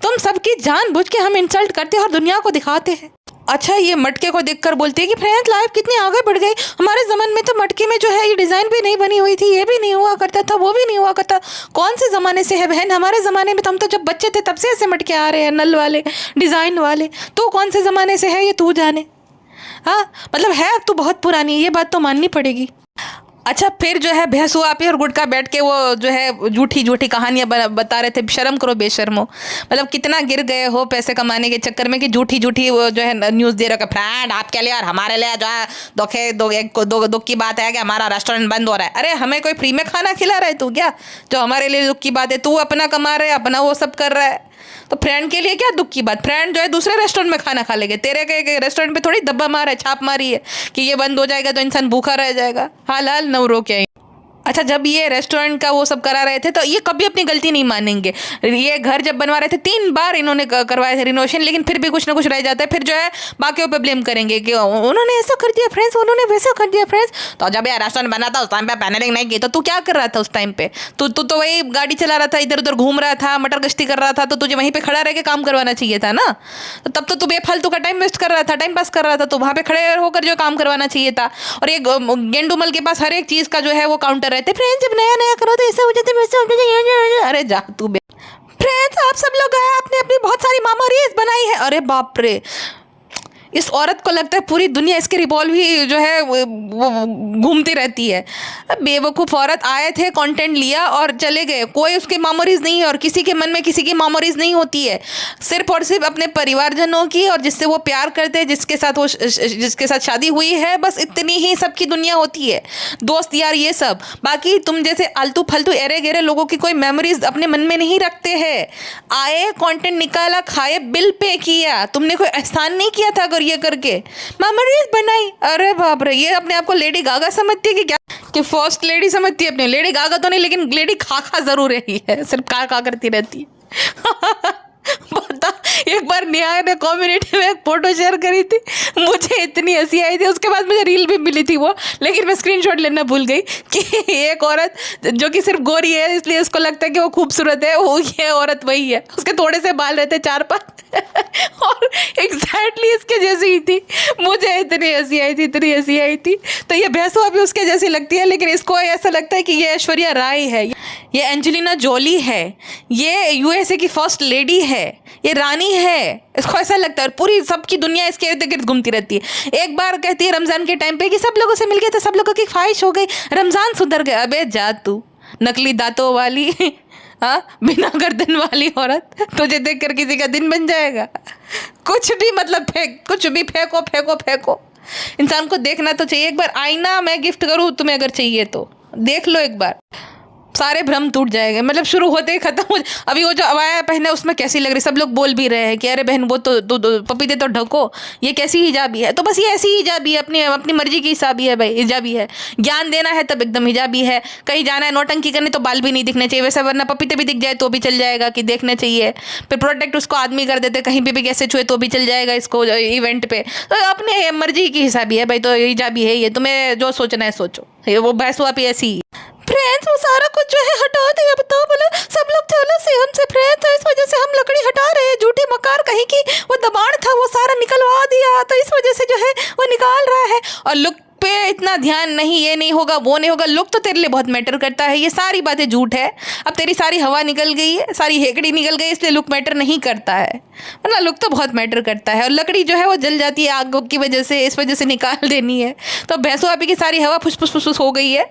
[SPEAKER 1] तुम सबकी जानबूझ के हम इंसल्ट करते हैं और दुनिया को दिखाते हैं। अच्छा, ये मटके को देखकर बोलती है कि फ्रेंड्स लाइफ कितनी आगे बढ़ गई, हमारे ज़माने में तो मटके में जो है ये डिज़ाइन भी नहीं बनी हुई थी, ये भी नहीं हुआ करता था, वो भी नहीं हुआ करता। कौन से ज़माने से है बहन? हमारे ज़माने में तो हम तो जब बच्चे थे तब से ऐसे मटके आ रहे हैं, नल वाले, डिज़ाइन वाले। तो कौन से ज़माने से है ये तू जाने। हाँ, मतलब है अब तो बहुत पुरानी, ये बात तो माननी पड़ेगी। अच्छा, फिर जो है भैंसुआ पे और गुटका बैठ के वो जो है झूठी झूठी कहानियां बता रहे थे। शर्म करो बेशर्मो, मतलब कितना गिर गए हो पैसे कमाने के चक्कर में कि झूठी झूठी वो जो है न्यूज़ दे रहे हो कि फ्रेंड आपके लिए और हमारे लिए जो है दुख की बात है कि हमारा रेस्टोरेंट बंद हो रहा है। अरे हमें कोई फ्री में खाना खिला रहा है तू क्या, जो हमारे लिए दुख की बात है? तू अपना कमा रहे, अपना वो सब कर रहा है, तो फ्रेंड के लिए क्या दुख की बात? फ्रेंड जो है दूसरे रेस्टोरेंट में खाना खा लेंगे, तेरे के रेस्टोरेंट पे थोड़ी धब्बा मारा है, छाप मारी है कि ये बंद हो जाएगा तो इंसान भूखा रह जाएगा। हाल हाल नवरों के। अच्छा, जब ये रेस्टोरेंट का वो सब करा रहे थे तो ये कभी अपनी गलती नहीं मानेंगे। ये घर जब बनवा रहे थे 3 बार इन्होंने करवाए थे रिनोवेशन, लेकिन फिर भी कुछ ना कुछ रह जाता है। फिर जो है बाकियों पे ब्लेम करेंगे कि उन्होंने ऐसा कर दिया फ्रेंड्स, उन्होंने वैसा कर दिया फ्रेंड्स। तो जब ये रेस्टोरेंट बना था उस टाइम पे पैनलिंग नहीं की, तो तू क्या कर रहा था उस टाइम पे? तू तो वही गाड़ी चला रहा था, इधर उधर घूम रहा था, मटर गश्ती कर रहा था, तो तुझे वहीं पर खड़ा रह के काम करवाना चाहिए था ना। तो तब तो तू बेफालतू का टाइम वेस्ट कर रहा था, टाइम पास कर रहा था, तो वहाँ पे खड़े होकर जो काम करवाना चाहिए था। और ये गेंडूमल के पास हर एक चीज़ का जो है वो काउंटर रहते। फ्रेंड्स जब नया नया करो तो ऐसा हो जाता है, वैसा हो जाता है। अरे जा तू बे। फ्रेंड्स आप सब लोग आए, आपने अपनी बहुत सारी मेमोरीज बनाई है। अरे बाप रे, इस औरत को लगता है पूरी दुनिया इसके रिवॉल्व ही जो है वो घूमती रहती है। बेवकूफ़ औरत, आए थे, कंटेंट लिया और चले गए, कोई उसके मेमोरीज नहीं है। और किसी के मन में किसी की मेमोरीज नहीं होती है, सिर्फ और सिर्फ अपने परिवारजनों की और जिससे वो प्यार करते हैं, जिसके साथ शादी हुई है, बस इतनी ही सबकी दुनिया होती है, दोस्त यार ये सब। बाकी तुम जैसे आलतू फालतू एरे गेरे लोगों की कोई मेमोरीज अपने मन में नहीं रखते हैं। आए, कंटेंट निकाला, खाए, बिल पे किया, तुमने कोई एहसान नहीं किया था ये करके मेमोरीज बनाई। अरे बाप रे, ये अपने आप को लेडी गागा समझती है कि क्या, कि फर्स्ट लेडी समझती है अपने? लेडी गागा तो नहीं, लेकिन लेडी खा जरूर रही है, सिर्फ खा करती रहती है। बता, एक बार नेहा ने कम्युनिटी में एक फोटो शेयर करी थी, मुझे इतनी हंसी आई थी। उसके बाद मुझे रील भी मिली थी वो, लेकिन मैं स्क्रीनशॉट लेना भूल गई कि एक औरत जो कि सिर्फ गोरी है इसलिए उसको लगता है कि वो खूबसूरत है, वो ये औरत वही है। उसके थोड़े से बाल रहते 4-5 और एग्जैक्टली इसके जैसी ही थी। मुझे इतनी हंसी आई थी, इतनी हंसी आई थी। तो ये भैंसुआ भी उसके जैसी लगती है, लेकिन इसको ऐसा लगता है कि ये ऐश्वर्या राय है, ये एंजेलिना जोली है, ये यूएसए की फर्स्ट लेडी है, ये रानी है। इसको ऐसा लगता है और पूरी सबकी दुनिया इसके इर्द गिर्द घूमती रहती है। एक बार कहती है रमज़ान के टाइम पे कि सब लोगों से मिल गए तो सब लोगों की ख्वाहिश हो गई, रमज़ान सुधर गया। अबे जा तू, नकली दांतों वाली, हाँ, बिना गर्दन वाली औरत, तुझे देखकर किसी का दिन बन जाएगा? कुछ भी मतलब कुछ भी फेंको। इंसान को देखना तो चाहिए। एक बार आईना मैं गिफ्ट करूँ तुम्हें, अगर चाहिए तो देख लो एक बार, सारे भ्रम टूट जाएंगे। मतलब शुरू होते ही खत्म हो। अभी वो जो अबाया पहने उसमें कैसी लग रही, सब लोग बोल भी रहे हैं कि अरे बहन वो तो पपीते तो ढको, ये कैसी हिजाबी है। तो बस ये ऐसी हिजाबी है, अपनी मर्जी की हिसाबी है भाई, हिजाबी है। ज्ञान देना है तब एकदम हिजाबी है, कहीं जाना है नौटंकी करने तो बाल भी नहीं दिखने चाहिए वैसे, वरना पपीते भी दिख जाए तो भी चल जाएगा कि देखने चाहिए। फिर प्रोटेक्ट उसको आदमी कर देते, कहीं पे भी कैसे छुए तो भी चल जाएगा इसको इवेंट पे। तो अपने मर्जी की हिसाबी है भाई, तो हिजाबी है ये, तुम्हें जो सोचना है सोचो। वो भैंसुआ भी ऐसी ही। फ्रेंड्स वो सारा कुछ जो है हटा दिया, बताओ बोलो, सब लोग जेलस है हमसे फ्रेंड्स, तो इस वजह से हम लकड़ी हटा रहे हैं। झूठी मकार कहीं की वो दबाड़ था वो सारा निकलवा दिया, तो इस वजह से जो है वो निकाल रहा है। और लुक पे इतना ध्यान नहीं, ये नहीं होगा वो नहीं होगा। लुक तो तेरे लिए बहुत मैटर करता है, ये सारी बातें झूठ है। अब तेरी सारी हवा निकल गई है, सारी हेकड़ी निकल गई, इसलिए लुक मैटर नहीं करता है, वरना लुक तो बहुत मैटर करता है। और लकड़ी जो है वो जल जाती है आग की वजह से, इस वजह से निकाल देनी है। तो भैंसुआ की सारी हवा फुस हो गई है,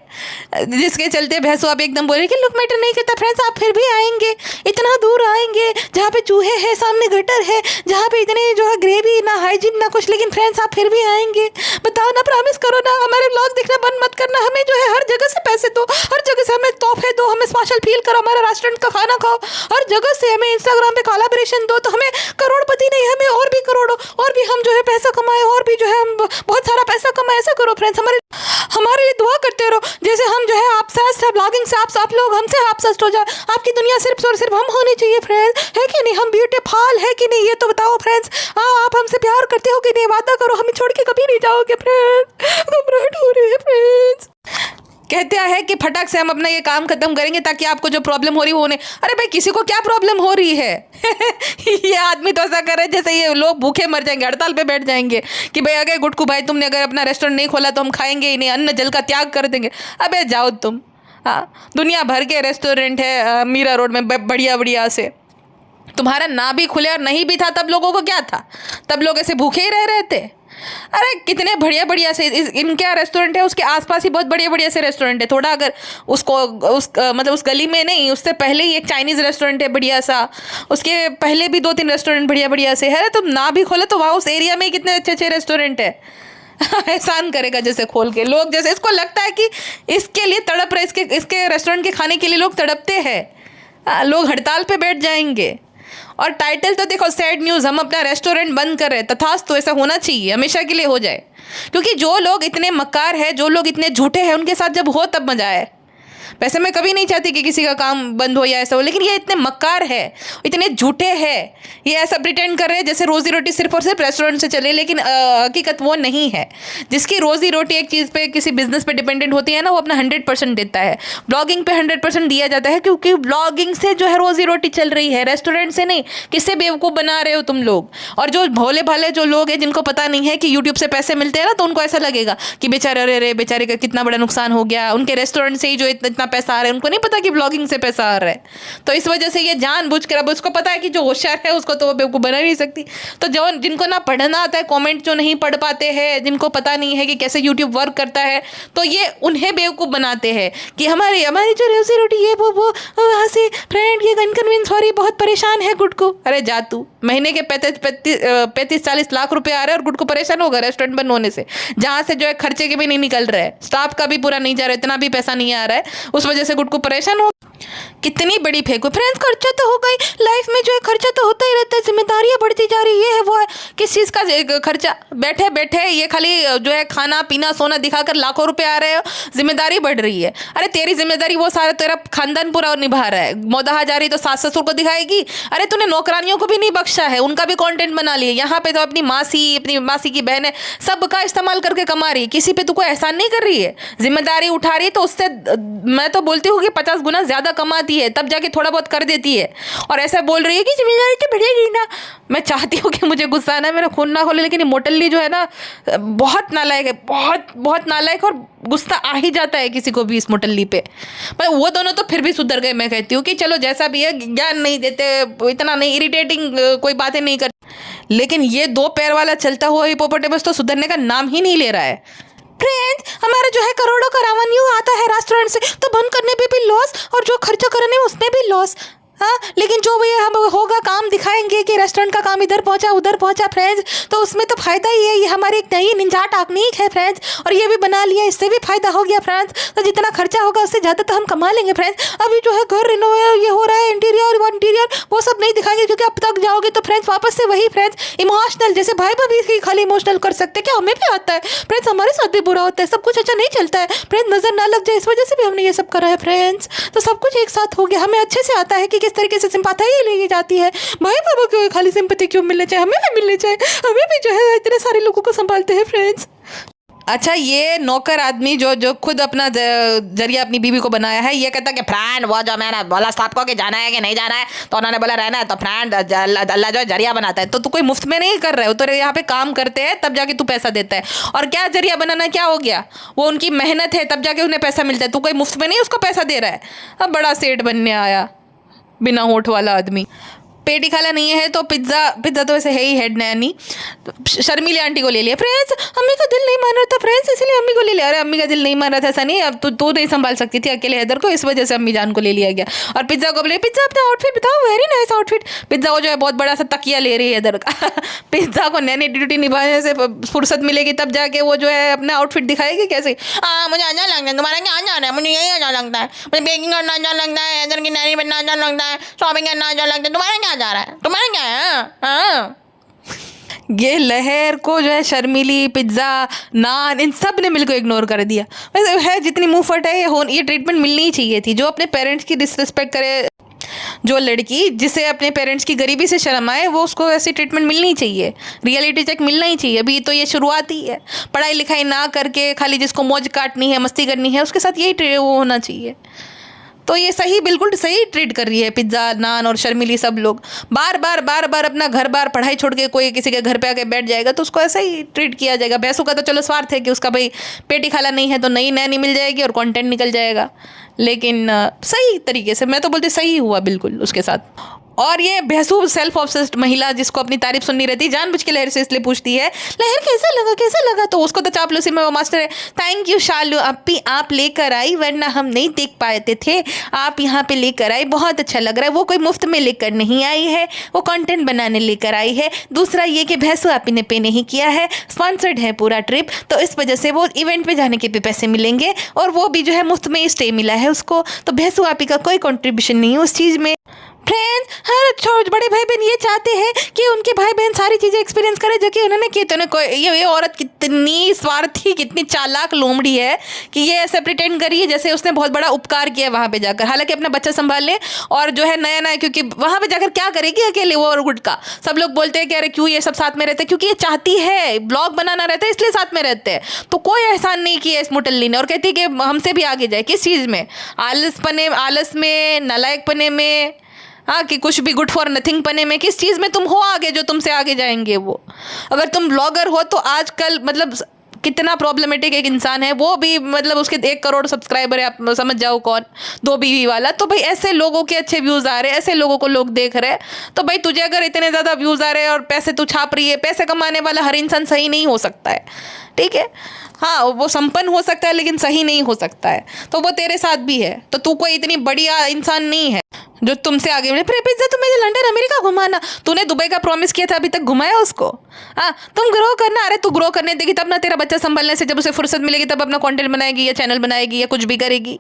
[SPEAKER 1] जिसके चलते भैंसुआ एकदम बोले कि लुक मैटर नहीं करता। फ्रेंड्स आप फिर भी आएंगे, इतना दूर आएंगे जहाँ पे चूहे हैं, सामने गटर है, जहाँ पे इतने जो है ग्रेवी ना हाइजीन ना कुछ, लेकिन फ्रेंड्स आप फिर भी आएंगे। बताओ ना, प्रॉमिस करो ना, हमारे ब्लॉग देखना बंद मत करना। हमें जो है हर जगह से पैसे दो, हर जगह से हमें तोहफे दो, हमें स्पेशल फील करो, हमारा रेस्टोरेंट का खाना खाओ, हर जगह से हमें इंस्टाग्राम पे कोलैबोरेशन दो। तो हमें करोड़पति नहीं, हमें और भी करोड़ों, और भी हम जो है पैसा कमाए, और भी जो है हम बहुत सारा पैसा कमाए। ऐसा करो फ्रेंड्स, हमारे लिए दुआ करते रहो, जैसे हम जो है आपसे ब्लॉगिंग से आप लोग हमसे ऑब्सेस्ड हो जाए। आपकी दुनिया सिर्फ और सिर्फ हम होनी चाहिए फ्रेंड्स, है कि नहीं? हम ब्यूटीफुल है कि नहीं, ये तो बताओ फ्रेंड्स। हाँ, आप हमसे प्यार करते हो कि नहीं? वादा करो हमें छोड़ के कभी नहीं जाओगे फ्रेंड्स, घबराहट हो रही है फ्रेंड्स। कहते हैं कि फटाक से हम अपना ये काम खत्म करेंगे ताकि आपको जो प्रॉब्लम हो रही हो उन्हें, अरे भाई किसी को क्या प्रॉब्लम हो रही है? ये आदमी तो ऐसा कर रहे हैं जैसे ये लोग भूखे मर जाएंगे, हड़ताल पे बैठ जाएंगे कि भाई अगर गुटकू भाई तुमने अगर अपना रेस्टोरेंट नहीं खोला तो हम खाएंगे ही नहीं, अन्न जल का त्याग कर देंगे। अबे जाओ तुम। हाँ, दुनिया भर के रेस्टोरेंट है मीरा रोड में बढ़िया बढ़िया से। तुम्हारा ना भी खुले और नहीं भी था तब लोगों को क्या था? तब लोग ऐसे भूखे ही रह रहे थे। अरे कितने बढ़िया बढ़िया से इनके रेस्टोरेंट है, उसके आसपास ही बहुत बढ़िया बढ़िया से रेस्टोरेंट है। थोड़ा अगर उसको मतलब उस गली में नहीं, उससे पहले ही एक चाइनीज़ रेस्टोरेंट है बढ़िया सा, उसके पहले भी 2-3 रेस्टोरेंट बढ़िया बढ़िया से है। तुम ना भी खोले तो वहाँ उस एरिया में कितने अच्छे अच्छे रेस्टोरेंट है। एहसान करेगा जैसे खोल के लोग, जैसे इसको लगता है कि इसके लिए तड़प रहे, इसके रेस्टोरेंट के खाने के लिए लोग तड़पते हैं। लोग हड़ताल पे बैठ जाएंगे। और टाइटल तो देखो, सैड न्यूज़, हम अपना रेस्टोरेंट बंद कर रहे हैं। तथास्तु, तो ऐसा होना चाहिए, हमेशा के लिए हो जाए। क्योंकि जो लोग इतने मक्कार हैं, जो लोग इतने झूठे हैं, उनके साथ जब हो तब मजा आए। वैसे मैं कभी नहीं चाहती कि किसी का काम बंद हो या ऐसा हो, लेकिन ये इतने मक्कार है, इतने झूठे हैं, ये ऐसा प्रिटेंड कर रहे हैं जैसे रोजी रोटी सिर्फ और सिर्फ रेस्टोरेंट से चले, लेकिन हकीकत वो नहीं है। जिसकी रोजी रोटी एक चीज़ पे, किसी बिजनेस पे डिपेंडेंट होती है ना, वो अपना 100% देता है। ब्लॉगिंग पे 100% दिया जाता है, क्योंकि ब्लॉगिंग से जो है रोजी रोटी चल रही है, रेस्टोरेंट से नहीं। किससे बेवकूफ़ बना रहे हो तुम लोग? और जो भोले भाले जो लोग हैं, जिनको पता नहीं है कि यूट्यूब से पैसे मिलते हैं ना, तो उनको ऐसा लगेगा कि बेचारे, अरे बेचारे का कितना बड़ा नुकसान हो गया, उनके रेस्टोरेंट से ही जो इतना पैसा आ रहा है, उनको नहीं पता कि ब्लॉगिंग से पैसा आ रहा है। तो इस वजह से ये जानबूझकर, अब उसको पता है कि जो होशियार है उसको तो वो बेवकूफ़ बना नहीं सकती। तो जो जिनको ना पढ़ना आता है, कमेंट जो नहीं पढ़ पाते हैं, जिनको पता नहीं है कि कैसे यूट्यूब वर्क करता है, तो ये उन्हें बेवकूफ़ बनाते हैं कि हमारी जो रोजी रोटी ये वो वहाँ से फ्रेंड ये इनकन्वीनियंस हो रही, बहुत परेशान है गुटको। अरे जा तू, महीने के 35-40 लाख रुपए आ रहे हैं और गुटको परेशान होगा रेस्टोरेंट बंद होने से, जहाँ से जो है खर्चे के भी नहीं निकल रहे हैं, स्टाफ का भी पूरा नहीं जा रहा है, इतना भी पैसा नहीं आ रहा है, उस वजह से गुटको परेशान हो। कितनी बड़ी फेंको फ्रेंड्स, खर्चा तो हो गई लाइफ में, जो है खर्चा तो होता ही रहता है, जिम्मेदारियां बढ़ती जा रही है, वो है किस चीज़ का खर्चा? बैठे बैठे ये खाली जो है खाना पीना सोना दिखाकर लाखों रुपए आ रहे हो, जिम्मेदारी बढ़ रही है। अरे तेरी जिम्मेदारी वो सारा तेरा खानदान पूरा निभा रहा है, मोदहा जा रही तो सास ससुर को दिखाएगी। अरे तूने नौकरानियों को भी नहीं बख्शा है, उनका भी कंटेंट बना लिया। यहाँ पे तो अपनी मासी की बहन है, सबका इस्तेमाल करके कमा रही है, किसी पे तू कोई एहसान नहीं कर रही है, जिम्मेदारी उठा रही है। तो उससे मैं तो बोलती हूँ कि 50 गुना ज़्यादा कमाती है, तब जाके थोड़ा बहुत कर देती है। और ऐसा बोल रही है कि जिम्मेदारी तो बढ़ेगी ना। मैं चाहती हूँ कि मुझे गुस्सा आना है, मेरा खून ना खोले, लेकिन ये मोटल्ली जो है ना, बहुत नालायक है, बहुत बहुत नालायक, और गुस्सा आ ही जाता है किसी को भी इस मोटल्ली पे। पर वो दोनों तो फिर भी सुधर गए। मैं कहती हूँ कि चलो जैसा भी है, ज्ञान नहीं देते, इतना नहीं इरिटेटिंग कोई बातें नहीं कर, लेकिन ये 2 पैर वाला चलता हुआ हिपोपोटेमस तो सुधरने का नाम ही नहीं ले रहा है। फ्रेंड्स, हमारा जो है करोड़ों का रेवेन्यू आता है रेस्टोरेंट से, तो बंद करने पे भी लॉस और जो खर्चा करने में उसमें भी लॉस। हाँ, लेकिन जो भैया हम होगा काम दिखाएंगे कि रेस्टोरेंट का काम इधर पहुंचा उधर पहुंचा फ्रेंड्स, तो उसमें तो फ़ायदा ही है। ये हमारी एक नई निंजा टेक्निक है फ्रेंड्स, और ये भी बना लिया, इससे भी फ़ायदा हो गया फ्रेंड्स। तो जितना खर्चा होगा उससे ज़्यादा तो हम कमा लेंगे फ्रेंड्स। अभी जो है घर रिनोवेट ये हो रहा है, इंटीरियर वो सब नहीं दिखाएंगे, क्योंकि अब तक जाओगे तो फ्रेंड्स वापस से वही फ्रेंड्स इमोशनल, जैसे भाई भाभी खाली इमोशनल कर सकते, क्या हमें भी आता है फ्रेंड्स, हमारे साथ भी बुरा होता है, सब कुछ अच्छा नहीं चलता है फ्रेंड्स, नज़र ना लग जाए, इस वजह से भी हमने ये सब करा है फ्रेंड्स। तो सब कुछ एक साथ हो गया, हमें अच्छे से आता है कि किस तरीके से सिंपैथी ली जाती है। भाई बाबा को खाली सिंपैथी क्यों मिलना चाहिए, हमें भी मिलनी चाहिए, हमें भी जो है इतने सारे लोगों को संभालते हैं फ्रेंड्स। अच्छा, ये नौकर आदमी जो खुद अपना जरिया अपनी बीवी को बनाया है, ये कहता है कि फ्रेंड वो जो मैंने बोला साहब को कि जाना है कि नहीं जाना है, तो उन्होंने बोला रहना है, तो फ्रेंड अल्लाह जो है जरिया बनाता है। तो तू कोई मुफ्त में नहीं कर रहे हो, तो यहाँ पे काम करते हैं तब जाके तू पैसा देता है। और क्या जरिया बनाना क्या हो गया, वो उनकी मेहनत है, तब जाके उन्हें पैसा मिलता है। तू कोई मुफ्त में नहीं उसको पैसा दे रहा है। अब बड़ा सेठ बनने आया बिना होठ वाला आदमी। पेट ही खाला नहीं है तो पिज्ज़ा तो वैसे है ही हेड नैनी। तो शर्मीली आंटी को ले लिया फ्रेंड्स, अम्मी का दिल नहीं मान रहा था फ्रेंड्स, इसलिए अम्मी को ले लिया। अरे अम्मी का दिल नहीं मान रहा था ऐसा नहीं, अब तू नहीं संभाल सकती थी अकेले हैदर को, इस वजह से अम्मी जान को ले लिया गया। और पिज्ज़ा को बोले, पिज्ज़ा अपना आउटफिट बताओ, वेरी नाइस आउटफिट। पिज्ज़ा को जो है बहुत बड़ा सा तकिया ले रही है हैदर का। पिज्ज़ा को नैनी ड्यूटी निभाने से फुर्सत मिलेगी तब जाके वो जो है अपना आउटफिट दिखाएगी कैसे। मुझे अच्छा लगता है, तुम्हारा क्या अच्छा है, मुझे यही अच्छा लगता है, मुझे बेकिंग करना अच्छा लगता है, हैदर की नैनी बनना अच्छा लगता है, शॉपिंग करना अच्छा लगता है, तुम्हारा क्या जा रहा है, तुम्हारा क्या है? हाँ, ये लहर को जो है शर्मीली, पिज्ज़ा, नान, इन सब ने मिलकर इग्नोर कर दिया। वैसे है जितनी मुंह फट है, ये ट्रीटमेंट मिलनी ही चाहिए थी। जो अपने पेरेंट्स की डिसरिस्पेक्ट करे, जो लड़की जिसे अपने पेरेंट्स की गरीबी से शर्म आए वो उसको ऐसी ट्रीटमेंट मिलनी चाहिए, रियलिटी चेक मिलना ही चाहिए। अभी तो ये शुरुआत ही है, पढ़ाई लिखाई ना करके खाली जिसको मौज काटनी है, मस्ती करनी है, उसके साथ यही वो होना चाहिए। तो ये सही, बिल्कुल सही ट्रीट कर रही है पिज्ज़ा, नान और शर्मिली सब लोग। बार बार अपना घर बार पढ़ाई छोड़ के कोई किसी के घर पे आके बैठ जाएगा तो उसको ऐसा ही ट्रीट किया जाएगा। भैंसों का तो चलो स्वार्थ है कि उसका भाई पेट ही खाला नहीं है तो नई नैनी मिल जाएगी और कंटेंट निकल जाएगा, लेकिन सही तरीके से मैं तो बोलती सही हुआ बिल्कुल उसके साथ। और ये बेहसूब सेल्फ ऑब्सेस्ड महिला जिसको अपनी तारीफ सुननी रहती, जानबूझ के लहर से इसलिए पूछती है लहर कैसा लगा, तो उसको तो चापलूसी में वो मास्टर है, थैंक यू शालू अपी, आप लेकर आई वरना हम नहीं देख पाते थे, आप यहाँ पे लेकर आई, बहुत अच्छा लग रहा है। वो कोई मुफ्त में लेकर नहीं आई है, वो कंटेंट बनाने लेकर आई है। दूसरा ये कि भैंसू आपी ने पे नहीं किया है, स्पॉन्सर्ड है पूरा ट्रिप, तो इस वजह से वो इवेंट पे जाने के भी पैसे मिलेंगे और वो भी जो है मुफ्त में स्टे मिला है उसको, तो भैंसू आपी का कोई कॉन्ट्रीब्यूशन नहीं है उस चीज़ में। फ्रेंड्स, हर छोटे बड़े भाई बहन ये चाहते हैं कि उनके भाई बहन सारी चीज़ें एक्सपीरियंस करें जो कि उन्होंने की। तो कोई ये औरत कितनी स्वार्थी, कितनी चालाक लोमड़ी है कि ये ऐसे प्रिटेंड करी है जैसे उसने बहुत बड़ा उपकार किया वहाँ पे जाकर, हालांकि अपना बच्चा संभाल ले और जो है नया क्योंकि वहाँ पे जाकर क्या करेगी अकेले वो और गुटका। सब लोग बोलते हैं कि अरे क्यों ये सब साथ में रहते हैं, क्योंकि ये चाहती है ब्लॉग बनाना रहता है इसलिए साथ में रहते हैं। तो कोई एहसान नहीं किया इस मुटल्ली ने और कहती है कि हमसे भी आगे जाए। किस चीज़ में? आलस में, नालायक पने में, हाँ, कि कुछ भी गुड फॉर नथिंग पने में। किस चीज़ में तुम हो आगे जो तुमसे आगे जाएंगे वो? अगर तुम ब्लॉगर हो तो आजकल मतलब कितना प्रॉब्लमेटिक एक इंसान है वो भी, मतलब उसके 1 करोड़ सब्सक्राइबर है, आप समझ जाओ कौन, 2 बीवी वाला। तो भाई ऐसे लोगों के अच्छे व्यूज़ आ रहे हैं, ऐसे लोगों को लोग देख रहे हैं, तो भाई तुझे अगर इतने ज़्यादा व्यूज़ आ रहे हैं और पैसे तू छाप रही है, पैसे कमाने वाला हर इंसान सही नहीं हो सकता है, ठीक है? हाँ, वो संपन्न हो सकता है लेकिन सही नहीं हो सकता है। तो वो तेरे साथ भी है, तो तू कोई इतनी बढ़िया इंसान नहीं है जो तुमसे आगे बढ़े। पिज्जा तुम मुझे लंदन अमेरिका घुमाना, तूने दुबई का प्रॉमिस किया था, अभी तक घुमाया उसको? हाँ, तुम ग्रो करना, अरे तू ग्रो करने देगी तब ना तेरा बच्चा संभलने से, जब उसे फुर्सत मिलेगी तब अपना कंटेंट बनाएगी या चैनल बनाएगी या कुछ भी करेगी।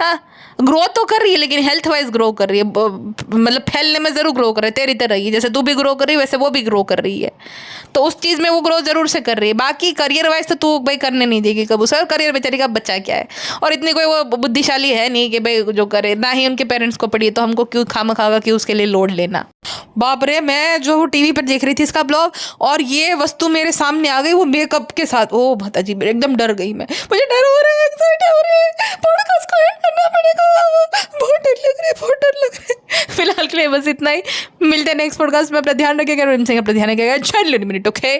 [SPEAKER 1] हाँ, ग्रो तो कर रही है लेकिन हेल्थ वाइज ग्रो कर रही है, मतलब फैलने में ज़रूर ग्रो कर रही है तेरी तरह ही, जैसे तू भी ग्रो कर रही है वैसे वो भी ग्रो कर रही है, तो उस चीज़ में वो ग्रो ज़रूर से कर रही है। बाकी करियर वाइज तो तू भाई करने नहीं देगी कब उसे, और करियर बेचारी का बच्चा क्या है, और इतनी कोई वो बुद्धिशाली है नहीं कि भाई जो करे, ना ही उनके पेरेंट्स को पड़ी है, तो हमको क्यों खामखागा कि उसके लिए लोड लेना। बाप रे, मैं जो टीवी पर देख रही थी इसका ब्लॉग और ये वस्तु मेरे सामने आ गई वो मेकअप के साथ, ओ बहुत अजीब, एकदम डर गई मैं, मुझे डर हो रहा है, एक्साइट हो रही है, पॉडकास्ट को एंड करना पड़ेगा, बहुत डर लग रहा है, बहुत डर लग रहा है। फिलहाल के लिए बस इतना ही, मिलते हैं नेक्स्ट पॉडकास्ट में, अपना ध्यान रखिएगा, अपना ध्यान रखिएगा, 6 मिनट, ओके।